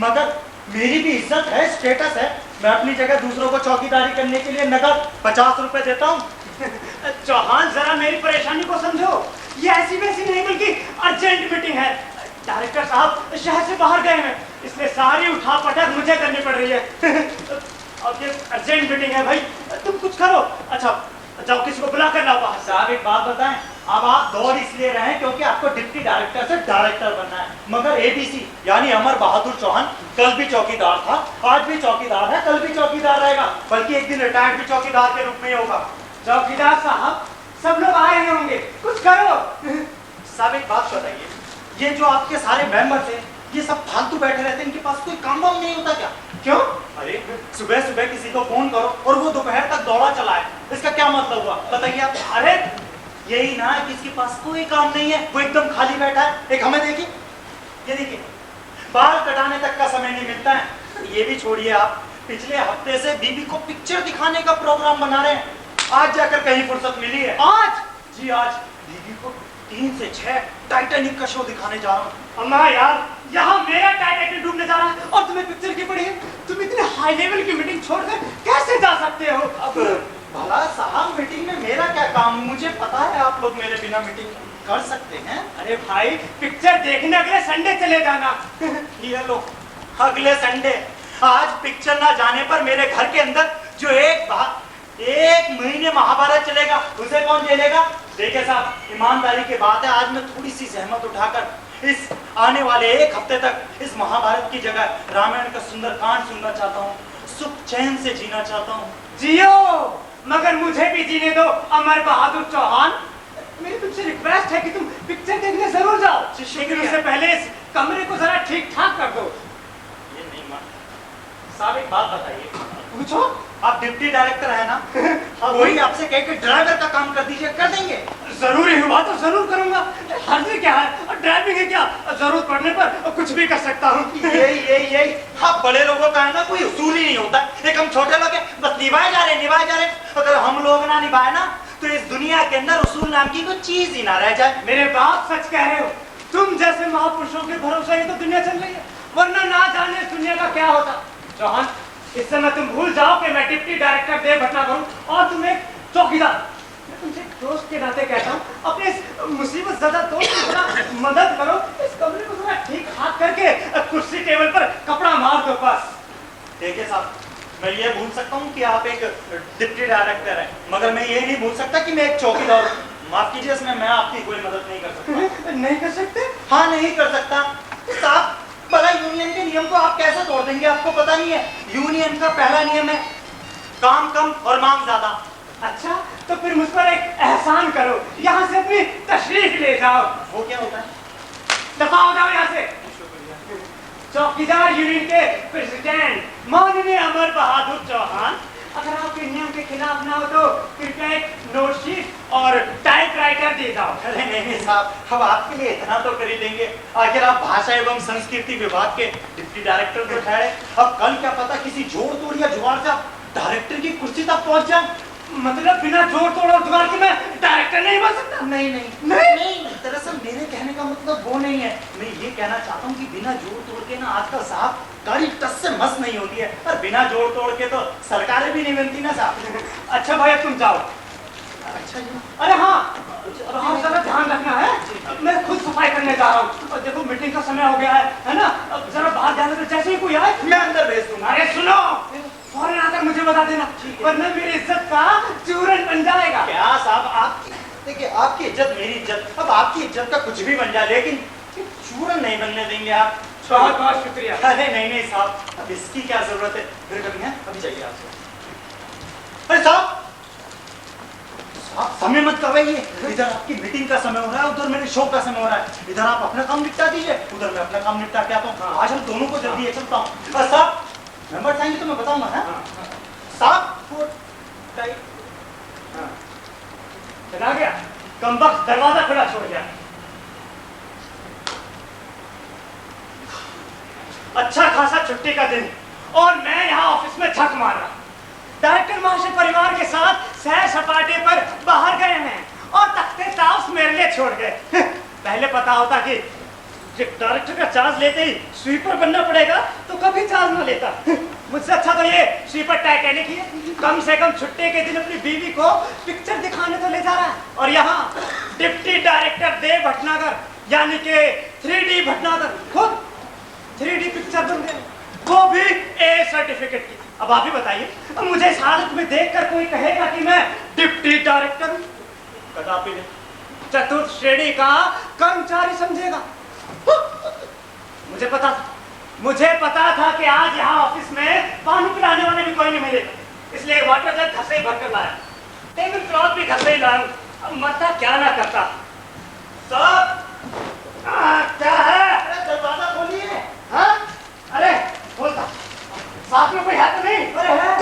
मगर मेरी भी इज्जत है, स्टेटस है। मैं अपनी जगह दूसरों को चौकीदारी करने के लिए नगद 50 रुपए देता हूँ। चौहान जरा मेरी परेशानी को समझो, ये ऐसी वैसी नहीं बल्कि अर्जेंट मीटिंग है। डायरेक्टर साहब शहर से बाहर गए हैं, इसलिए सारी उठा पटक मुझे करनी पड़ रही है। अब ये अर्जेंट मीटिंग है भाई, तुम कुछ करो। अच्छा जाओ किसी को बुला कर लाओ बाहर। साहब एक बात बताएं, अब आप दौड़ इसलिए रहे हैं क्योंकि आपको डिप्टी डायरेक्टर से डायरेक्टर बनना है, मगर एबीसी यानी अमर बहादुर चौहान कल भी चौकीदार था, आज भी चौकीदार है, कल भी चौकीदार रहेगा, बल्कि एक दिन रिटायर्ड भी चौकीदार के रूप में होगा। चौकीदार साहब सब लोग आ रहे होंगे, कुछ करो। साहब एक बात बताइए, ये जो आपके सारे मेंबर थे ये सब फालतू बैठे रहते हैं, इनके पास कोई काम वाम नहीं होता क्या? क्यों? अरे सुबह सुबह किसी को फोन करो और वो दोपहर तक दौड़ा चलाए, इसका क्या मतलब हुआ बताइए आप? अरे यही ना कि इसके पास कोई काम नहीं है, वो एकदम खाली बैठा है। एक हमें देखिए, ये देखिए बाल कटाने तक का समय नहीं मिलता है। ये भी छोड़िए आप, पिछले हफ्ते से बीबी को पिक्चर दिखाने का प्रोग्राम बना रहे हैं, आज जाकर कहीं फुर्सत मिली है? आज? जी आज बीबी को 3 से 6 टाइटैनिक का शो दिखाने जा रहा हूँ। अम्मा यार, यहाँ मेरा टाइटैनिक डूबने जा रहा है और तुम्हें पिक्चर की पड़ी है। तुम इतने हाई लेवल की मीटिंग छोड़कर कैसे जा सकते हो? अब भला साहब मीटिंग में मेरा क्या काम? मुझे पता है आप लोग मेरे बिना मीटिंग कर सकते हैं। अरे भाई पिक्चर देखने अगले संडे चले जाना। ये लो अगले संडे। आज पिक्चर ना जाने पर मेरे घर के अंदर जो एक महीने महाभारत चलेगा उसे कौन झेलेगा? देखिए साहब, ईमानदारी की बात है, आज मैं थोड़ी सी जहमत उठाकर इस आने वाले एक हफ्ते तक इस महाभारत की जगह रामायण का सुंदर कांड सुनना चाहता हूँ, सुख चैन से जीना चाहता हूँ। जियो, मगर मुझे भी जीने दो अमर बहादुर चौहान। मेरी तुमसे रिक्वेस्ट है कि तुम पिक्चर देखने जरूर जाओ, लेकिन उससे पहले इस कमरे को जरा ठीक ठाक कर दो। ये नहीं मान साहब, एक बात बताइए। पूछो। आप डिप्टी डायरेक्टर है ना? हाँ, वही आपसे कह के ड्राइवर का काम कर दीजिए, कर देंगे? जरूरी हुआ तो जरूर करूंगा, हर्ज क्या है। और ड्राइविंग है क्या? जरूरत पड़ने पर कुछ भी कर सकता हूँ। यही हाँ, बड़े लोगों का है ना कोई उसूल ही नहीं होता। एक हम छोटे लोग हैं, बस निभाए जा रहे। अगर हम लोग ना निभाए ना तो इस दुनिया के अंदर उसूल नाम की कोई चीज ही ना रह जाए। मेरे बाप सच कह रहे हो। तुम जैसे महापुरुषों के भरोसे ही तो दुनिया चल रही है, वरना ना जाने इस दुनिया का क्या होता। चौहान, इस समय तुम भूल जाओ कि मैं डिप्टी डायरेक्टर देव भटनागर हूँ और तुम एक चौकीदार। मैं तुमसे दोस्त के नाते कहता हूँ, अपने इस मुसीबत ज़्यादा दोस्त की थोड़ा मदद करो। इस कमरे को थोड़ा ठीक ठाक करके कुर्सी टेबल पर कपड़ा मार दो बस। देखिए साहब, मैं ये भूल सकता हूँ कि आप एक डिप्टी डायरेक्टर हैं, मगर मैं ये नहीं भूल सकता कि मैं एक चौकीदार हूँ। माफ कीजिए, इसमें मैं आपकी कोई मदद नहीं कर सकता। नहीं कर सकते? हाँ, नहीं कर सकता। साहब, भला यूनियन के नियम को आप कैसे तोड़ देंगे? आपको पता नहीं है, यूनियन का पहला नियम है काम कम और मांग ज्यादा। अच्छा, तो फिर मुझ पर एक एहसान करो, यहाँ से अपनी तशरीफ ले जाओ। वो क्या होता है? दफा हो जाओ यहाँ से। चौकीदार यूनियन के प्रेसिडेंट माननीय अमर बहादुर चौहान, अगर आपके नियम के खिलाफ ना हो तो कृपया एक नोटशीट और टाइपराइटर दे जाओ। अरे नहीं साहब, हम आपके लिए इतना तो कर ही देंगे। आखिर आप भाषा एवं संस्कृति विभाग के डिप्टी डायरेक्टर तो ठहरे। अब कल क्या पता किसी जोड़ तोड़ या जुगाड़ से आप डायरेक्टर की कुर्सी तक पहुंच जाए। मतलब बिना जोड़ तोड़ और जुगाड़ के मैं डायरेक्टर नहीं बन सकता? नहीं, दरअसल मेरे कहने का मतलब वो नहीं है। मैं ये कहना चाहता हूँ कि बिना जोड़ तोड़ के ना आजकल साहब गाड़ी टस से मस नहीं होती है, और बिना जोड़ तोड़ के तो सरकारें भी नहीं बनती ना साहब। अच्छा भैया, तुम जाओ। अच्छा जी। अरे हाँ, जरा ध्यान रखना है, मैं खुद सफाई करने जा रहा हूँ। और देखो मीटिंग का समय हो गया है ना, अब जरा बाहर जाने से जैसे ही कोई आए मैं अंदर भेज दूंगा। अरे सुनो, फौरन आकर मुझे बता देना, वरना मेरी इज्जत का चूरन बन जाएगा। क्या साहब, आप देखिए, आपकी इज्जत मेरी इज्जत, अब आपकी इज्जत का कुछ भी बन जाए, लेकिन चूरन नहीं बनने देंगे आप। बहुत बहुत शुक्रिया। अरे नहीं साहब, अब इसकी क्या जरूरत है? फिर कभी है, अभी चाहिए आपसे। अरे साहब, समय मत करवाइए। इधर आपकी मीटिंग का समय हो रहा है, उधर मेरे शो का समय हो रहा है। इधर आप अपना काम निपटा दीजिए, उधर मैं अपना काम निपटा के आता हूँ। आज हम दोनों को जल्दी है, चलता हूँ। साहब, मेंबर आएंगे तो मैं बताऊंगा ना साहब। चला गया कमबख्त, दरवाजा खुला छोड़ गया। अच्छा खासा छुट्टी का दिन और मैं यहाँ ऑफिस में झक मार रहा। डायरेक्टर महाशय परिवार के साथ सैर सपाटे पर बाहर गए हैं और तख्ते ताश मेरे लिए छोड़ गए। पहले पता होता कि डायरेक्टर का चार्ज लेते ही स्वीपर बनना पड़ेगा तो कभी चार्ज ना लेता। मुझसे अच्छा तो ये स्वीपर टाइटैनिक ही है, कम से कम छुट्टी के दिन अपनी बीवी को पिक्चर दिखाने तो ले जा रहा है। और यहाँ डिप्टी डायरेक्टर देव भटनागर यानी कि 3D भटनागर खुद 3D पिक्चर बन गए, वो भी ए सर्टिफिकेट की। अब आप ही बताइए, मुझे इस हालत में देखकर कोई कहेगा कि मैं डिप्टी डायरेक्टर हूँ? कदापि नहीं। चतुर्थ श्रेणी का कर्मचारी समझेगा। मुझे पता था कि आज यहाँ ऑफिस में पानी पिलाने वाले भी कोई नहीं मिलेगा, इसलिए वाटर जग घर से ही भरकर लाया, टेबल क्लॉथ भी घर से ही लाया। अब मरता क्या ना करता। साहब, क्या है? अरे दरवाजा खोलिए। हाँ? अरे खोलता, साथ में कोई है तो नहीं? अरे है।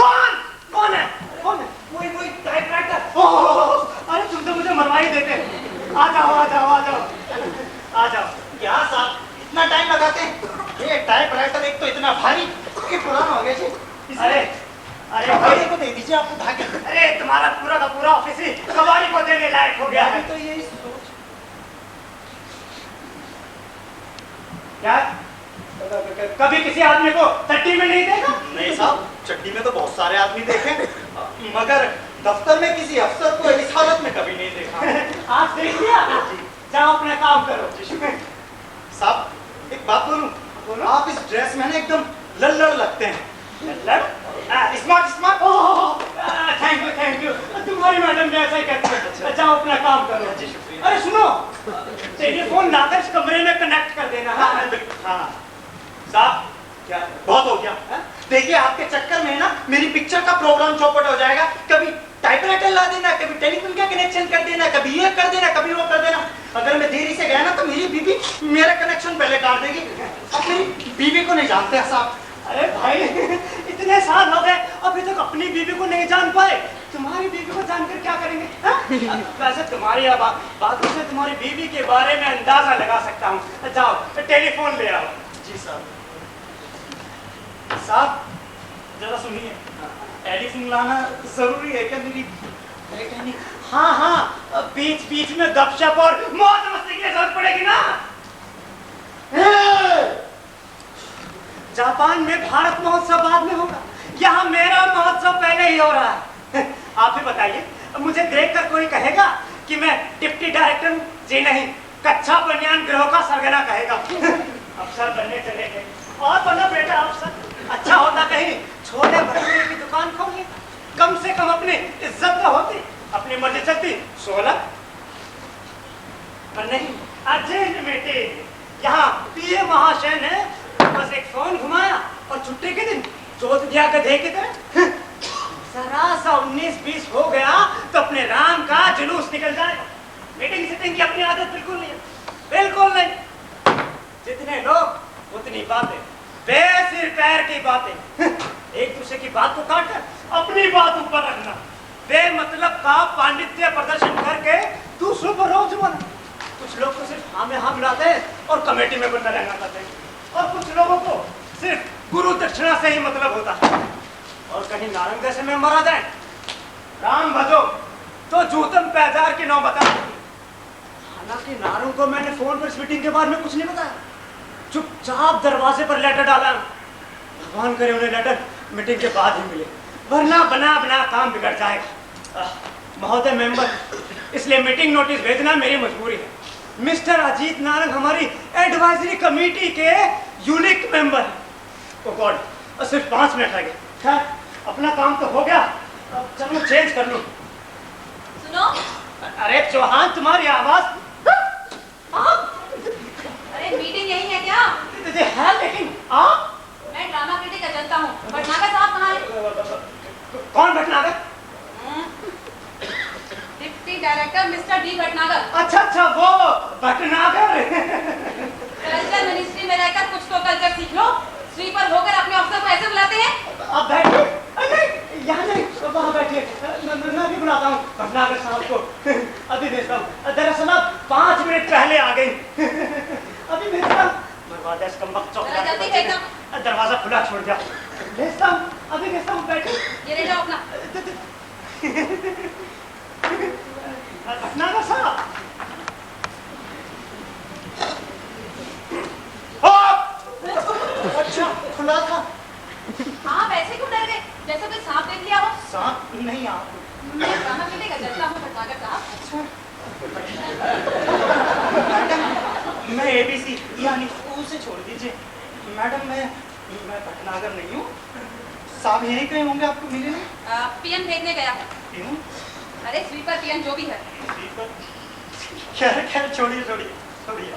कौन है? वही टाइपराइटर। अरे तुम तो मुझे मरवा ही देते। आ जाओ। क्या साहब, इतना टाइम लगाते हैं? ये टाइपराइटर एक तो इतना भारी, ये पुराना हो गया जी। अरे भाई को दे दीजिए, आपको भागे। अरे तुम्हारा पूरा का पूरा ऑफिस ही कबाड़ी को देने लायक हो गया है। तो यही सोच। क्या कभी किसी आदमी को चट्टी में नहीं देखा? नहीं साहब, चट्टी में तो बहुत सारे आदमी देखे, मगर दफ्तर में किसी अफसर को इस हालत में कभी नहीं देखा। आज देख लिया, जाओ अपना काम करो। साहब, एक बात बोलूं? आप इस ड्रेस में ना एकदम लल्लड़ लगते हैं। स्मार्ट। Thank you. तुम्हारी मैडम जैसा ही कहती है। जाओ अपना काम करो। अरे सुनो, टेलीफोन लाकर इस कमरे में कनेक्ट कर देना। हाँ साहब, क्या बहुत हो गया। देखिए, आपके चक्कर में ना मेरी पिक्चर का प्रोग्राम चौपट हो जाएगा। कभी टाइपराइटर ला देना, कभी टेलीफोन का कनेक्शन कर देना, कभी ये कर देना, कभी वो कर देना। अगर मैं देरी से गया ना तो मेरी बीवी मेरा कनेक्शन पहले काट देगी। अब मेरी बीवी को नहीं जानते साहब। अरे भाई, इतने साल हो गए अभी तक अपनी बीवी को नहीं जान पाए। तुम्हारी बीवी को जानकर क्या करेंगे? हाँ? वैसे तुम्हारी बातों से तुम्हारी बीवी के बारे में अंदाजा लगा सकता हूँ। जाओ टेलीफोन ले आओ। जी साहब। साहब जरा सुनिए, टेलीफोन लाना जरूरी है क्या? मेरी बेटे हाँ हाँ, बीच बीच में गपशप और मौज मस्ती की जरूरत पड़ेगी ना। जापान में भारत महोत्सव बाद में होगा, यहाँ मेरा महोत्सव पहले ही हो रहा है। आप ही बताइए, मुझे देखकर कोई कहेगा कि मैं डिप्टी डायरेक्टर हूँ? जी नहीं, कच्चा बनियान गृह का सरगना कहेगा। अफसर बनने चले गए। और बना बेटा अफसर, अच्छा होता कहीं छोले भटूरे की दुकान खोल ले, कम से कम अपनी इज्जत तो होती, अपनी मर्जी चलती। 16 पर नहीं, अर्जेंट मीटिंग। यहाँ पीए महाशय ने बस एक फोन घुमाया और छुट्टी के दिन जोत दिया गधे की तरह। जरा सा 19-20 हो गया तो अपने राम का जुलूस निकल जाएगा। मीटिंग सिटिंग की अपनी आदत बिल्कुल नहीं है, बिल्कुल नहीं। जितने लोग उतनी बातें, बेसिर पैर की बातें। एक दूसरे की बात को काट कर अपनी बात ऊपर रखना, बेमतलब का पांडित्य प्रदर्शन करके दूसरों पर रोज बना। कुछ लोग तो सिर्फ हाँ में हाँ मिलाते हैं और कमेटी में बंदा रहना चाहते हैं, और कुछ लोगों को सिर्फ गुरु दक्षिणा से ही मतलब होता है। और कहीं नारंग जैसे में मरा जाए, राम भजो तो जूतम पैजार की नौ बता। हालांकि नारंग को मैंने फोन पर इस मीटिंग के बारे में कुछ नहीं बताया, चुपचाप दरवाजे पर लेटर डाला। भगवान करे उन्हें लेटर मीटिंग के बाद ही मिले, वरना बना बना काम बिगड़ जाएगा। महोदय मेंबर, इसलिए मीटिंग नोटिस भेजना मेरी मजबूरी है। मिस्टर अजीत नारंग हमारी एडवाइजरी कमेटी के यूनिक मेंबर हैं। ओ गॉड, सिर्फ 5 मिनट लगे। खैर, अपना काम तो हो गया, अब चलो चेंज कर लूं। सुनो। अरे चौहान, तुम्हारी आवाज। अरे मीटिंग यही है क्या? है, लेकिन आप? मैं ड्रामा क्रिटिक अजंता हूँ। भटनागर साहब कहाँ हैं? कौन Bhatnagar? Deputy director mister D Bhatnagar. अच्छा अच्छा, वो भटनागर। कल्चर मिनिस्ट्री में रहकर कुछ तो कल्चर सीख लो। स्वीपर होकर अपने अफसर को ऐसे बुलाते हैं? अब बैठिए। नहीं, यहाँ नहीं, वहाँ बैठिए। मैं भी बुलाता हूँ भटनागर साहब को। अभी भेजता हूँ। दरअसल आप 5 मिनट पहले आ गई। अभी भेजता हूँ। जल्दी भेजना। दरवाजा खुला छोड़ दिया। भेजता हूँ, अभी भेजता हूँ। बैठो। ये ले जाओ अपना। भटनागर साहब। अच्छा, खुला था। हाँ, वैसे क्यों डर गए? जैसे कोई सांप देख लिया हो। सांप नहीं, आप। मैं ड्रामा क्रिटिक अजंता हूँ भटनागर साहब। मैं एबीसी यानी स्कूल से छोड़ दीजिए। मैडम, मैं भटनागर नहीं हूँ। साहब यहीं कहीं होंगे, आपको मिले नहीं? पीएन भेजने गया है। क्यों? अरे स्वीपर पीएन जो भी है। खैर छोड़िए छोड़िए छोड़िए।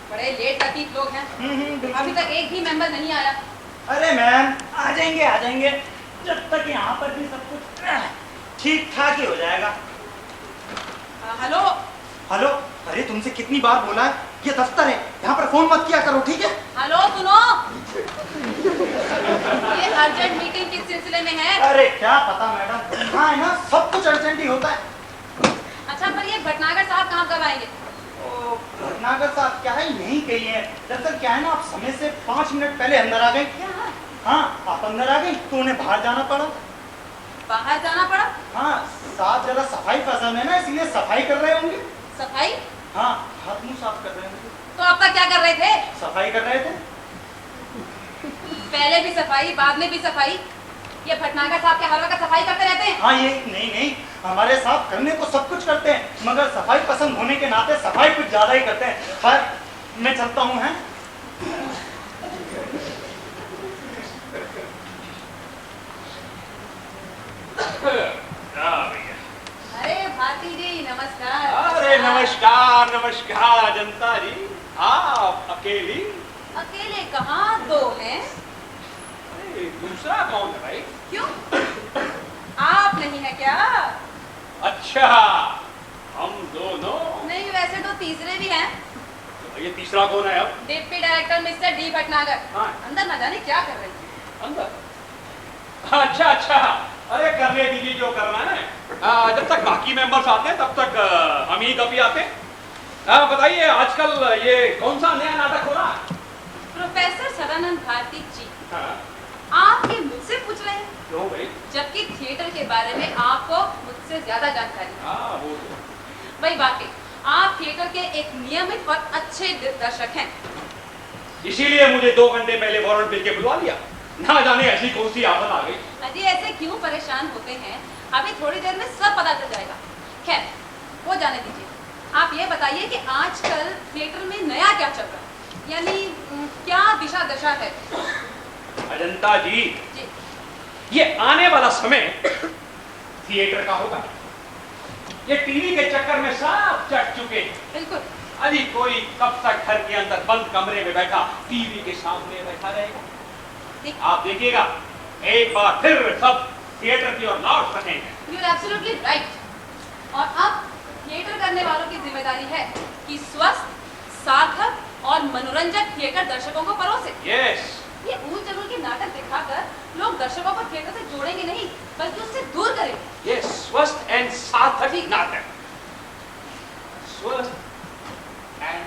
बड़े लेट तकीफ लोग हैं। बिल्कुल। अभी तक एक भी मेंबर नहीं आया। अरे मैम, आ जाएंगे जब तक यहाँ पर भी सब कुछ ठीक ठाक ही हो जाएगा। हेलो। हेलो, अरे तुमसे कितनी बार बोला है, ये दफ्तर है, यहाँ पर फोन मत किया करो, ठीक है? हेलो सुनो। ये अर्जेंट मीटिंग किस सिलसिले में है? अरे क्या पता मैडम, हाँ है ना, सब कुछ अर्जेंट ही होता है। अच्छा, पर ये भटनागर साहब कहाँ कब आएंगे? भटनागर साहब क्या है, यहीं कहीं है। दरअसल क्या है ना, आप समय से 5 मिनट पहले अंदर आ गए। हाँ, आप अंदर आ गई तो उन्हें बाहर जाना पड़ा। बाहर जाना पड़ा? हाँ, साथ जरा सफाई पसंद है ना, इसलिए सफाई कर रहे होंगे। सफाई? हाँ, हाथ मुंह साफ कर रहे होंगे। तो अब तक क्या कर रहे थे? सफाई कर रहे थे। पहले भी सफाई, बाद में भी सफाई। ये भटनागर साहब के हर वक्त सफाई करते रहते हैं? हाँ, ये नहीं, हमारे साहब करने को सब कुछ करते हैं, मगर सफाई पसंद होने के नाते सफाई कुछ ज्यादा ही करते हैं। पर मैं चलता हूँ। हैं अरे भारती जी नमस्कार। अरे नमस्कार नमस्कार जनता जी। आप अकेली? अकेले कहाँ, 2 हैं। अरे दूसरा कौन है भाई? क्यों, आप नहीं है क्या? अच्छा, हम दोनों। नहीं, वैसे तो तीसरे भी हैं। तो ये तीसरा कौन है अब? Deputy director mister D Bhatnagar. हाँ। अंदर न जाने क्या कर रहे हैं। अंदर? अच्छा अच्छा, अरे करने दीजिए जो करना है। जब तक बाकी मेंबर्स आते हैं तब तक हम ही कभी आते हैं। बताइए आजकल ये कौन सा नया नाटक हो रहा है? प्रोफेसर सदानंद भारती जी, हाँ। आप ये मुझसे पूछ रहे हैं, क्यों भाई? जबकि थिएटर के बारे में आपको मुझसे ज्यादा जानकारी है। हाँ वो तो। वही वाकई आप थिएटर के एक नियमित और अच्छे दर्शक हैं। इसीलिए मुझे 2 घंटे पहले वारंट मिल के बुलवा लिया। ना जाने ऐसी कौन सी आफत आ गई। अजी ऐसे क्यों परेशान होते हैं? अभी थोड़ी देर में सब पता चल जाएगा। खैर वो जाने दीजिए, आप ये बताइए कि आजकल थिएटर में नया क्या चल रहा है, यानी क्या दिशा दशा है? अजंता जी, जी ये आने वाला समय थिएटर का होगा। ये टीवी के चक्कर में सब चट चुके हैं। बिल्कुल। अभी कोई कब तक घर के अंदर बंद कमरे में बैठा टीवी के सामने बैठा रहेगा? आप देखिएगा एक बार फिर सब थिएटर की ओर लौट सकेंगे। You are absolutely right. और अब थिएटर करने वालों की जिम्मेदारी है कि स्वस्थ, सार्थक और मनोरंजक थिएटर दर्शकों को परोसे। यस। ये ऊल जरूर के नाटक दिखाकर लोग दर्शकों को थिएटर से जोड़ेंगे नहीं, बल्कि उससे दूर करेंगे। ये स्वस्थ एंड सार्थक नाटक। स्वस्थ एंड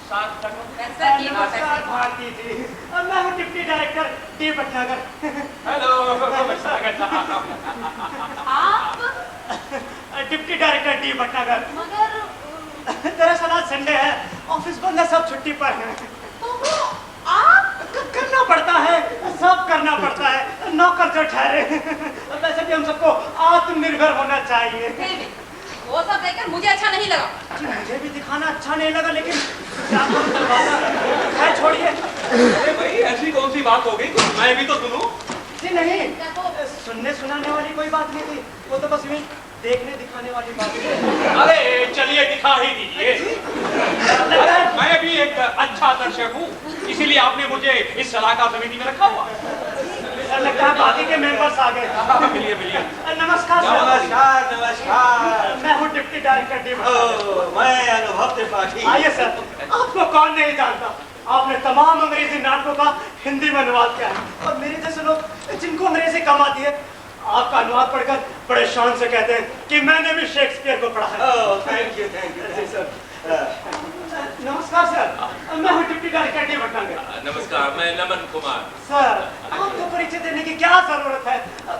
सार्थक। वैसा ही नमस्कार भारती जी, मैं हूँ deputy director D Bhatnagar. Hello. आप डिप्टी डायरेक्टर डी भटनागर। मगर दरअसल आज संडे है, ऑफिस बंद है, सब छुट्टी पर हैं। तो वो आप करना पड़ता है, सब करना पड़ता है, नौकर जो ठहरे। वैसे भी हम सबको आत्मनिर्भर होना चाहिए। फिर भी वो सब देखकर मुझे अच्छा नहीं लगा। जी मुझे भी दिखाना अच्छा नहीं लगा, लेकिन क्या करूं? खैर छोड़िए। अरे भाई ऐसी कौन सी बात हो गई? मैं भी तो सुनूं। जी नहीं, सुनने सुनाने वाली कोई बात नहीं थी, वो तो बस यूं देखने दिखाने वाली बात थी। अरे चलिए दिखा ही दीजिए। मैं भी एक अच्छा दर्शक हूँ, इसीलिए आपने मुझे इस सलाहकार समिति में रखा हुआ। लगता है बाकी के मेंबर्स आ गए। मिलिए मिलिए। नमस्कार सर। नमस्कार नमस्कार। मैं हूँ डिप्टी डायरेक्टर डी। मैं अनुभव त्रिपाठी। आइए सर, आपको कौन नहीं जानता, आपने तमाम अंग्रेजी नाटकों का हिंदी में अनुवाद किया है। और मेरे जैसे लोग जिनको अंग्रेजी कम आती है, आपका अनुवाद पढ़कर बड़े शान से कहते हैं कि मैंने भी शेक्सपियर को पढ़ा है। Thank you sir. नमस्कार सर, मैं हूँ डिप्टी डायरेक्टर डी भटनागर। नमस्कार, मैं नमन कुमार। सर आपको परिचय देने की क्या जरूरत है?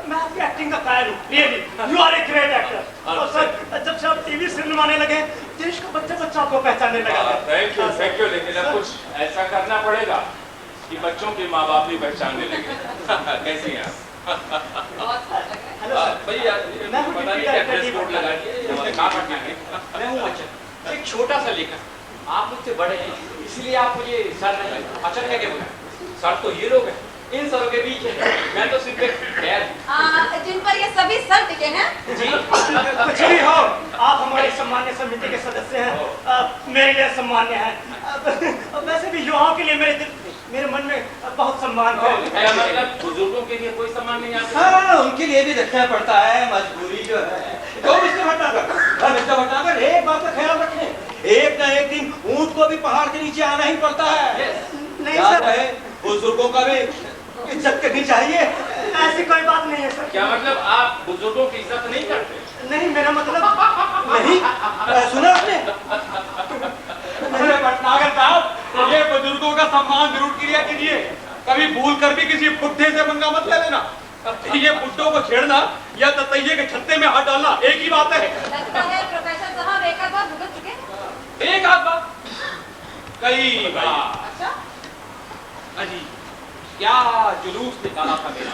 मैं आपकी एक्टिंग का फैन हूँ, really you are a great actor. और सर जब से आप टीवी से फिल्माने लगे, देश का बच्चा बच्चा आपको पहचानने लगा है। थैंक यू, लेकिन अब कुछ ऐसा करना पड़ेगा कि बच्चों के माँ बाप भी पहचानने लगे। कैसी हैं आप? बहुत अच्छा लग रहा है। भैया पता नहीं क्या ड्रेस कोड लगा दिए, कहाँ पढ़ना है? मैं हूँ अच्छा, एक छोटा सा लेखक। आप मुझसे बड़े हैं, इसलिए आप मुझे सर नहीं लगते। अच्छा क्या क्या बोला? सर तो ये लोग हैं, इन सरों के बीच है। मैं तो सिर्फ एक कैद। जिन पर ये सभी सर टिके हैं। जी कुछ भी हो, आप हमारी सम्मान्य समिति के सदस्य हैं, मेरे लिए सम्मान्य हैं। वैसे भी युवाओं के लिए मेरे मन में बहुत सम्मान है। क्या मतलब बुजुर्गों के लिए कोई सम्मान नहीं आता? हाँ, उनके लिए भी रखना पड़ता है, मजबूरी जो है। तो मिस्टर भटनागर, एक बात का ख्याल रखें, एक न एक दिन ऊंट को भी पहाड़ के नीचे आना ही पड़ता है। नहीं याद सर, रहे, बुजुर्गों का भी इज्जत करनी चाहिए। ऐसी कोई बात नहीं है सर। क्या मतलब आप बुजुर्गों की इज्जत नहीं करते? नहीं, मेरा मतलब नहीं, सुना आपने? अरे भटनागर साहब, ये बुजुर्गों का सम्मान जरूर किया कीजिए। कभी भूल कर भी किसी बुड्ढे से पंगा मत ले लेना। ये बुड्ढों को छेड़ना या ततैये के छत्ते में हाथ डालना एक ही बात है। लगता है प्रोफेसर साहब एक आध बार भुगत चुके हैं। एक आध बात, कई बार। अच्छा, अजी क्या जुलूस निकाला था मेरा,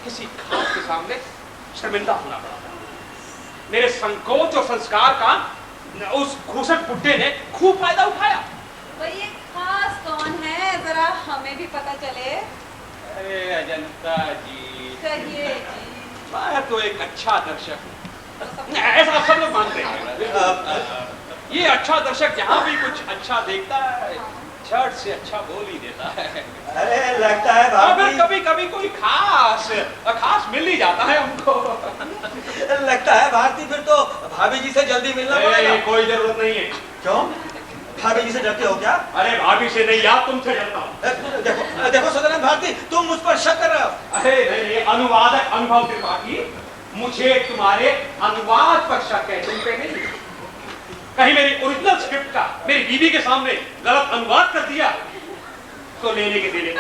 किसी खास के सामने शर्मिंदा होना पड़ा था। मेरे संकोच और संस्कार का उस घूसट बुड्ढे ने खूब फायदा उठाया। तो ये खास कौन है, जरा हमें भी पता चले। अरे अजंता जी, कहिए जी। मैं तो एक अच्छा दर्शक हूँ, ऐसा सब लोग मानते हैं। ये अच्छा दर्शक जहाँ भी कुछ अच्छा देखता है, झट से अच्छा बोल ही देता है। अरे लगता है फिर भाभी, कभी कभी कोई खास मिल ही जाता है उनको। लगता है भारती, फिर तो भाभी जी से जल्दी मिलना पड़ेगा। कोई जरूरत नहीं है। क्यों? भाभी जी से डरते हो क्या? अरे भाभी से नहीं यार, तुमसे डरता हूँ। देखो देखो सदानंद भारती, तुम मुझ पर शक कर रहे हो। अरे नहीं, अनुवादक अनुभव त्रिपाठी, मुझे तुम्हारे अनुवाद पर शक है, तुम पे नहीं। कहीं मेरी ओरिजिनल स्क्रिप्ट का मेरी बीवी के सामने गलत अनुवाद कर दिया तो लेने के देने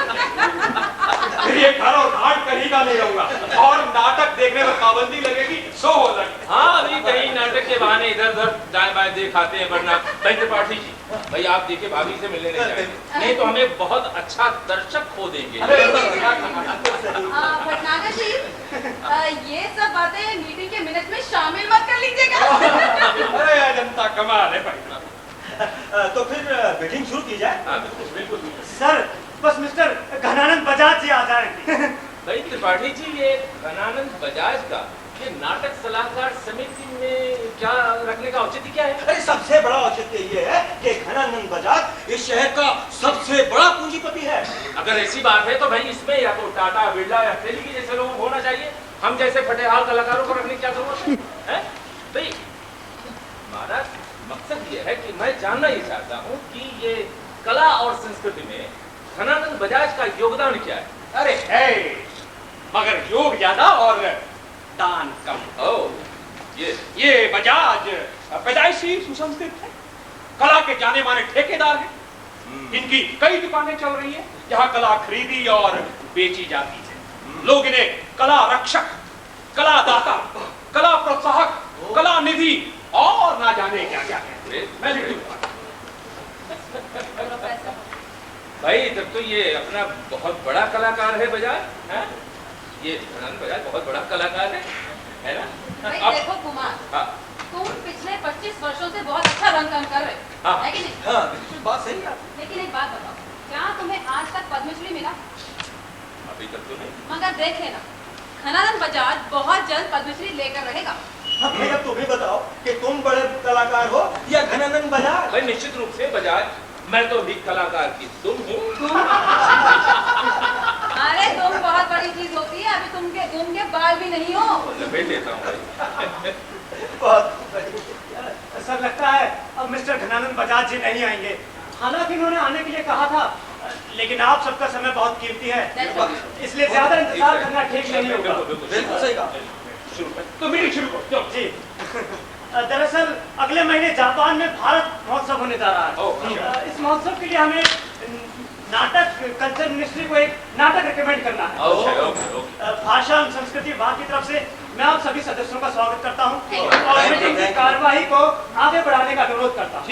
फिर ये घर और घाट कहीं का नहीं रहूंगा और नाटक देखने में पाबंदी लगेगी, सो हो जाएगी। हाँ, अभी कहीं नाटक के बहाने इधर उधर दाएं बाएं दिखाते हैं, वरना भाई त्रिपाठी जी, भाई आप देखिए भाभी से मिलने नहीं जाएंगे, नहीं तो हमें बहुत अच्छा दर्शक खो देंगे। भटनागर जी, ये सब बातें मीटिंग के मिनट में शामिल मत कर लीजिएगा। अरे जनता कमाल है भाई। तो फिर मीटिंग शुरू की जाए। हाँ, बिल्कुल। सर बस मिस्टर घनानंद बजाज जी आ जाएंगे। भाई त्रिपाठी जी, ये घनानंद बजाज का ये नाटक सलाहकार समिति में क्या रखने का औचित्य क्या है? अरे सबसे बड़ा औचित्य ये है कि घनानंद बजाज इस शहर का सबसे बड़ा पूंजीपति है। अगर ऐसी बात है तो भाई इसमें या तो टाटा, बिरला या तेली जैसे लोगों को होना चाहिए, हम जैसे फटेहाल कलाकारों को रखने की क्या जरूरत है? भाई हमारा मकसद ये है कि मैं जानना ये चाहता हूँ कि ये कला और संस्कृति में घनानंद बजाज का योगदान क्या है? अरे है, मगर योग ज्यादा और दान कम। ओ, ये बजाज पैदाइशी सुसंस्कृत है, कला के जाने माने ठेकेदार हैं। इनकी कई दुकानें चल रही हैं जहां कला खरीदी और बेची जाती है। लोग इन्हें कला रक्षक, कला दाता, कला प्रोत्साहक, कला निधि और ना जाने क्या क्या कहते हैं। मैं लिख दूंगा। भाई तब तो ये अपना बहुत बड़ा कलाकार है बजाज, है? ये घनानंद बजाज बहुत बड़ा कलाकार है ना? भाई अब- देखो कुमार, हाँ, तुम पिछले 25 वर्षों से बहुत अच्छा रंग काम कर रहे हो, हाँ। है कि नहीं? हाँ बिल्कुल बात सही है। लेकिन एक बात बताओ, क्या तुम्हें आज तक पद्मश्री मिला? अभी तक तो नहीं। मगर देख लेना, घनानंद बजाज बहुत जल्द पद्मश्री लेकर रहेगा। अब भैया तुम ही बताओ कि तुम बड़े कलाकार हो या घनानंद बजाज? भाई निश्चित रूप से बजाज, मैं तो भी कलाकार की तुम हूँ। अरे तुम बहुत बड़ी चीज होती है, अभी तुम के बाल भी नहीं हो। लपेट लेता हूँ भाई। बहुत सर लगता है अब मिस्टर घनानंद बजाज जी नहीं आएंगे, हालांकि इन्होंने आने के लिए कहा था, लेकिन आप सबका समय बहुत कीमती है, इसलिए ज्यादा इंतजार करना ठीक नहीं होगा। बिल्कुल सही कहा। शुरू कर, तो मीटिंग शुरू करो। जी दरअसल अगले महीने जापान में भारत महोत्सव होने जा रहा है। इस महोत्सव के लिए हमें नाटक कल्चर मिनिस्ट्री को एक नाटक रिकमेंड करना है। भाषा एवं संस्कृति विभाग की तरफ से मैं आप सभी सदस्यों का स्वागत करता हूँ और मीटिंग की कार्यवाही को आगे बढ़ाने का अनुरोध करता हूँ।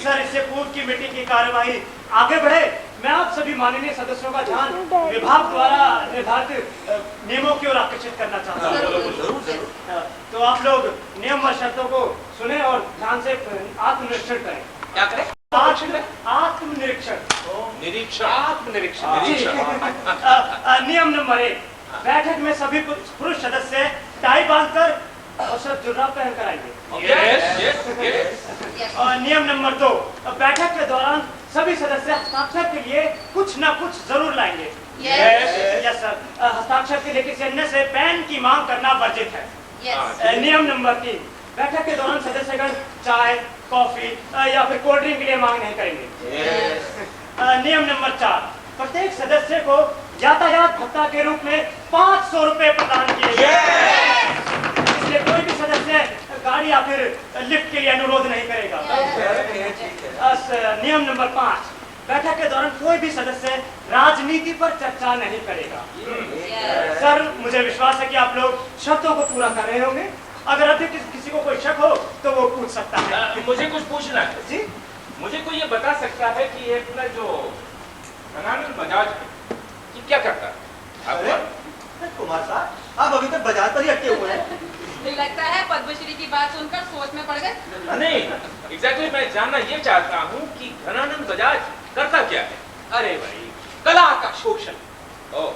सर इससे पूर्व की मीटिंग की कार्यवाही आगे बढ़े, मैं आप सभी माननीय सदस्यों का ध्यान विभाग द्वारा निर्धारित नियमों की ओर आकर्षित करना चाहता हूँ। जरूर जरूर। तो आप लोग नियम व शर्तों को सुने और ध्यान से आत्मनिरीक्षण करें। क्या करें? आत्मनिरीक्षण। निरीक्षण। आत्मनिरीक्षण। नियम नंबर 1, बैठक में सभी पुरुष सदस्य टाई बांधकर और सब जुर्राब पहनकर आएंगे। यस। और नियम नंबर 2, बैठक के दौरान सभी सदस्य हस्ताक्षर के लिए कुछ न कुछ जरूर लाएंगे। Yes sir. हस्ताक्षर के लिए किसी अन्य से पेन की मांग करना वर्जित है। नियम नंबर 3, बैठक के दौरान सदस्यगण चाय, कॉफी या फिर कोल्ड ड्रिंक के लिए मांग नहीं करेंगे। नियम नंबर 4, प्रत्येक सदस्य को यातायात भत्ता के रूप में 500 रुपए प्रदान किए जाएंगे। इसलिए कोई भी सदस्य गाड़ी या फिर लिफ्ट के लिए अनुरोध नहीं करेगा। नियम नंबर 5, बैठक के दौरान कोई भी सदस्य राजनीति पर चर्चा नहीं करेगा। सर मुझे विश्वास है कि आप लोग शर्तों को पूरा कर रहे होंगे। अगर अभी किसी को कोई शक हो तो वो पूछ सकता है। मुझे कुछ पूछना है जी। मुझे कोई ये बता सकता है कि ये अपना जो घनानंद बजाज है ये क्या करता है? अरे कुमार साहब आप अभी तक बाजार पर ही अटके हुए हैं। लगता है पद्मश्री की बात सुनकर सोच में पड़ गए। नहीं, एग्जैक्टली मैं जानना ये चाहता हूँ कि घनानंद बजाज करता क्या है? अरे भाई, कला का शोषण,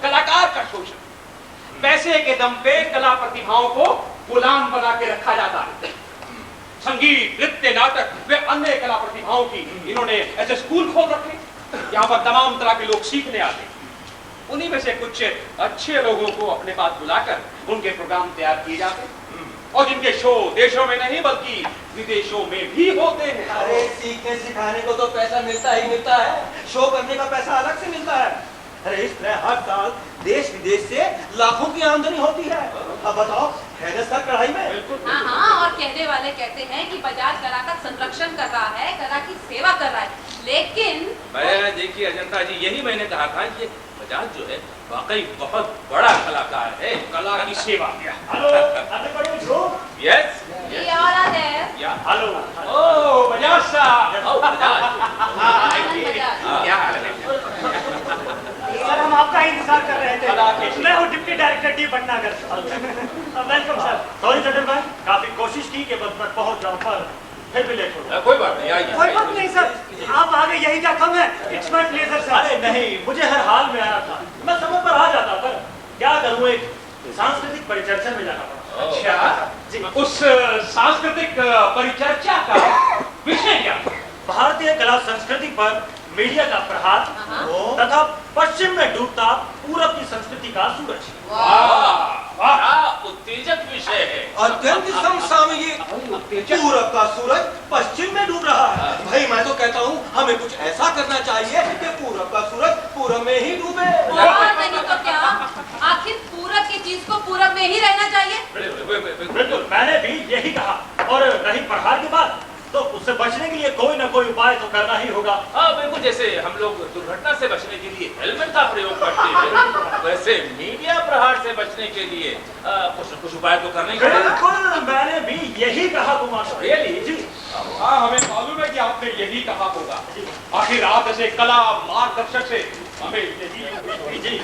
कलाकार का शोषण, पैसे के दम पे कला प्रतिभाओं को गुलाम बना के रखा जाता है। संगीत, नृत्य, नाटक वे अन्य कला प्रतिभाओं की इन्होंने ऐसे स्कूल खोल रखे, यहाँ पर तमाम तरह के लोग सीखने आते हैं। उन्हीं में से कुछ अच्छे लोगों को अपने पास बुलाकर उनके प्रोग्राम तैयार किए जाते हैं। और जिनके शो देशों में नहीं बल्कि विदेशों में भी होते हैं। अरे सीखने सिखाने को तो पैसा मिलता ही मिलता है, शो करने का पैसा अलग से मिलता है। अरे इस तरह हर साल देश विदेश से लाखों की आमदनी होती है। अब बताओ है ना सर कढ़ाई में। हाँ हाँ, और कहने वाले कहते हैं कि बजाज कला का संरक्षण कर रहा है, कला की सेवा कर रहा है, लेकिन मैं देखिए अजंता जी, यही मैंने कहा था कि बजाज जो है वाकई बहुत बड़ा कलाकार है, कला की सेवा किया। हेलो, आते बड़े जो यस ये और आ जाए। या हेलो, ओ बजाज साहब, ओ बजाज बजाज। क्या हाल है? सर हम आपका ही इंतजार कर रहे थे। मैं हूँ deputy director D Bhatnagar. Welcome sir. Sorry gentleman, काफी कोशिश की कि बस मैं पहुंच जाऊं पर फिर भी लेट हो गया। कोई बात नहीं, आइए। कोई बात नहीं सर, आप आ गए यही क्या कम है। It's my pleasure sir. अरे नहीं, मुझे हर हाल में आना था, मैं समय पर आ जाता, पर क्या करूं, एक सांस्कृतिक परिचर्चा में जाना पड़ा। अच्छा जी, उस सांस्कृतिक परिचर्चा का विषय क्या? भारतीय कला संस्कृति पर मीडिया का प्रहार तथा पश्चिम में डूबता पूरब की संस्कृति का सूरज। वाह, क्या उत्तेजक विषय है। अत्यंत समसामयिक, पूरब का सूरज पश्चिम में डूब रहा है। भाई मैं तो कहता हूँ हमें कुछ ऐसा करना चाहिए कि पूरब का सूरज पूरब में ही डूबे। और नहीं तो क्या, आखिर पूरब की चीज को पूरब में ही रहना चाहिए। बिल्कुल, मैंने भी यही कहा। और रही प्रहार की बात, तो उससे बचने के लिए कोई ना कोई उपाय तो करना ही होगा। हाँ बिल्कुल, जैसे हम लोग दुर्घटना से बचने के लिए हेलमेट का प्रयोग करते हैं, वैसे मीडिया प्रहार से बचने के लिए कुछ न कुछ उपाय तो करना ही पड़ेगा। बिल्कुल, मैंने भी यही कहा कुमार साहब। Really? जी, हाँ हमें मालूम है कि आपने यही कहा होगा। आखिर आप ऐसे कला मार्गदर्शक से हमें यही जी,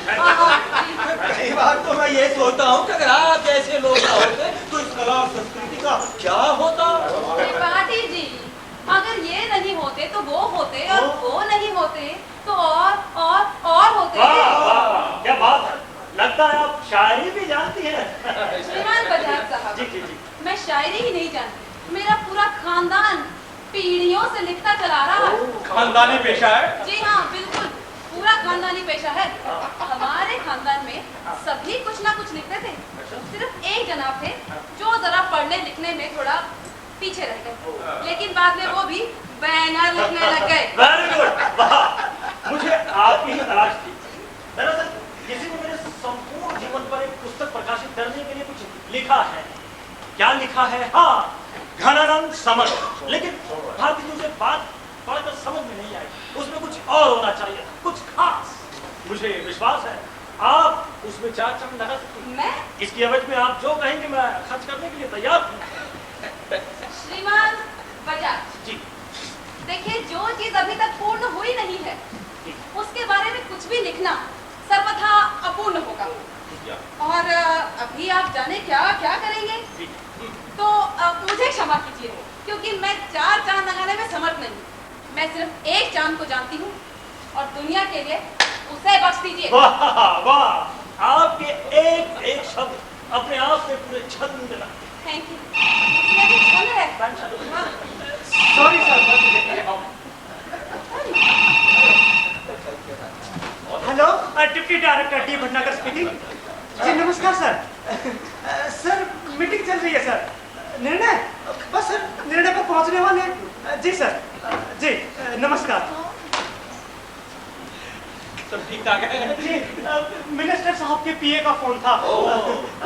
कई बार तो मैं ये सोचता हूँ कि अगर आप जैसे लोग ना होते तो इस कला और संस्कृति का क्या होता। त्रिपाठी जी, अगर ये नहीं होते तो वो होते, और वो नहीं होते तो और होते। वाह वाह, क्या बात है, लगता है आप शायरी भी जानती हैं। श्रीमान बजाज साहब, जी जी जी, मैं शायरी ही नहीं जानती, मेरा पूरा खानदान पीढ़ियों से लिखता चला रहा है। खानदानी पेशा है। जी हाँ, बिल्कुल पूरा खानदानी पेशा है। हमारे खानदान में सभी कुछ ना कुछ लिखते थे, सिर्फ एक जनाब थे जो जरा पढ़ने लिखने में थोड़ा पीछे रह गए, लेकिन बाद में वो भी बैनर लिखने लग गए। वेरी गुड, वाह, मुझे आपकी ही तलाश थी। दरअसल किसी ने मेरे संपूर्ण जीवन पर एक पुस्तक प्रकाशित करने के लिए कुछ लिखा है। क्या लिखा है? हाँ, घनानंद समर्थ। लेकिन भारतीय जी से बात पढ़कर समझ में नहीं आई, उसमें कुछ और होना चाहिए, कुछ खास। मुझे विश्वास है आप उसमें 4 चांद लगा सकती हैं। मैं इसकी एवज में आप जो कहेंगे मैं खर्च करने के लिए तैयार हूँ। श्रीमान बजाज जी, देखिए, जो चीज अभी तक पूर्ण हुई नहीं है उसके बारे में कुछ भी लिखना सर्वथा अपूर्ण होगा। और अभी आप जाने क्या क्या करेंगे, तो मुझे क्षमा कीजिए, क्योंकि मैं 4 चांद लगाने में समर्थ नहीं। मैं सिर्फ एक चांद को जानती हूँ और दुनिया के लिए उसे बख्श दीजिए। वाह वाह, आपके एक एक शब्द अपने आप में पूरे छंद लगते। Thank you. इसमें भी छंद है। वाह। Sorry sir. Hello, deputy director D Bhatnagar speaking. जी नमस्कार सर। सर मीटिंग चल रही है सर, निर्णय बस सर निर्णय पर पहुंचने वाले हैं। जी सर, जी नमस्कार। सब ठीक ठाक है। जी मिनिस्टर साहब के पीए का फोन था,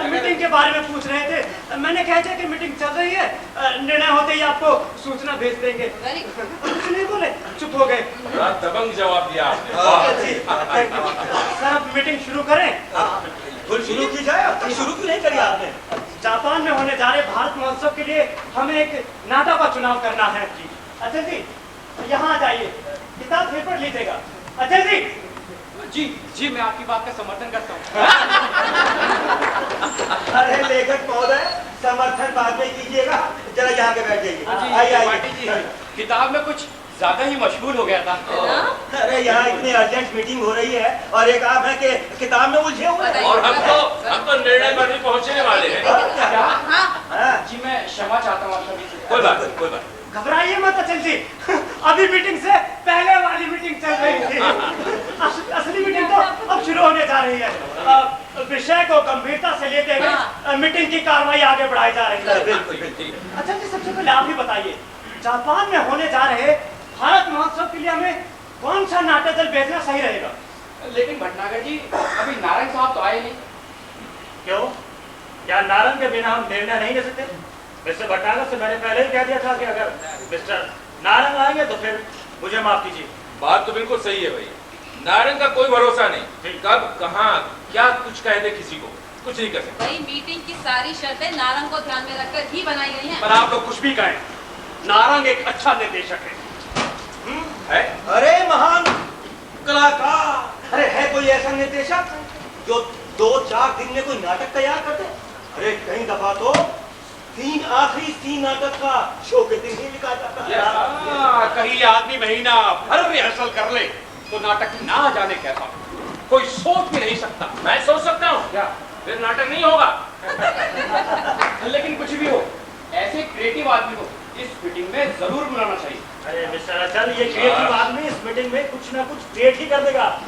मीटिंग के बारे में पूछ रहे थे। मैंने कहा था कि मीटिंग चल रही है, निर्णय होते ही आपको सूचना भेज देंगे। Very good. कुछ नहीं बोले, चुप हो गए। बड़ा दबंग जवाब दिया आपने। जी सर, अब मीटिंग शुरू करें। फुल शुरू की जाए, अब तक शुरू क्यों नहीं करी आपने? जापान में होने जा रहे भारत महोत्सव के लिए हमें एक नाटा का चुनाव करना है। जी अजय जी, यहाँ आ जाइए, किताब पेपर लीजिएगा। अजय जी। जी जी, मैं आपकी बात का समर्थन करता हूँ। अरे लेखक महोदय, समर्थन बाद में कीजिएगा, जरा यहाँ के बैठ जाइए। आइए आइए। किताब में कुछ ज्यादा ही मशहूर हो गया था। अरे यहाँ इतनी अर्जेंट मीटिंग हो रही है और एक आप है कि किताब में उलझे हुए हैं। और हम तो निर्णय पर भी पहुंचने वाले हैं। हाँ, हाँ, जी मैं क्षमा चाहता हूँ आप सभी से। कोई बात नहीं, कोई बात नहीं। घबराइए मत अचल जी, अभी मीटिंग से पहले वाली मीटिंग चल रही थी। असली मीटिंग तो अब शुरू होने जा रही है। विषय को गंभीरता से लेते हुए मीटिंग की कार्रवाई आगे बढ़ाई जा रही है। बिल्कुल बिल्कुल। अच्छा जी, सबसे पहले आप ही बताइए, जापान में होने जा रहे भारत महोत्सव के लिए हमें कौन सा नाट्य दल भेजना सही रहेगा? लेकिन भटनागर जी, अभी नारायण साहब तो आए नहीं। क्यों? क्या नारंग के बिना हम निर्णय नहीं ले सकते? मिस्टर भटनागर से मैंने पहले ही कह दिया था कि अगर मिस्टर नारंग आएंगे तो फिर मुझे माफ कीजिए। बात तो बिल्कुल सही है भैया, नारंग का कोई भरोसा नहीं, कब कहाँ क्या कुछ कह दे किसी को, कुछ नहीं कर सकते। भाई मीटिंग की सारी शर्तें नारंग को ध्यान में रखकर ही बनाई गई हैं। पर आप लोग कुछ भी कहें, नारंग एक अच्छा निर्देशक है। अरे महान कलाकार, अरे है कोई ऐसा निर्देशक जो 2-4 दिन में कोई नाटक तैयार कर दे? अरे कई दफा तो आखिरी 3 नाटक का शो के दिन ही लिखा जाता है। कहीं आदमी महीना भर रिहर्सल कर ले तो नाटक ना जाने कैसा कोई सोच भी नहीं सकता। मैं सोच सकता हूँ क्या? फिर नाटक नहीं होगा। लेकिन कुछ भी हो, ऐसे क्रिएटिव आदमी को इस मीटिंग में जरूर बुलाना चाहिए। अरे मिस्टर अचल, ये क्रिएटिव आदमी इस मीटिंग में कुछ ना कुछ क्रिएट ही कर देगा।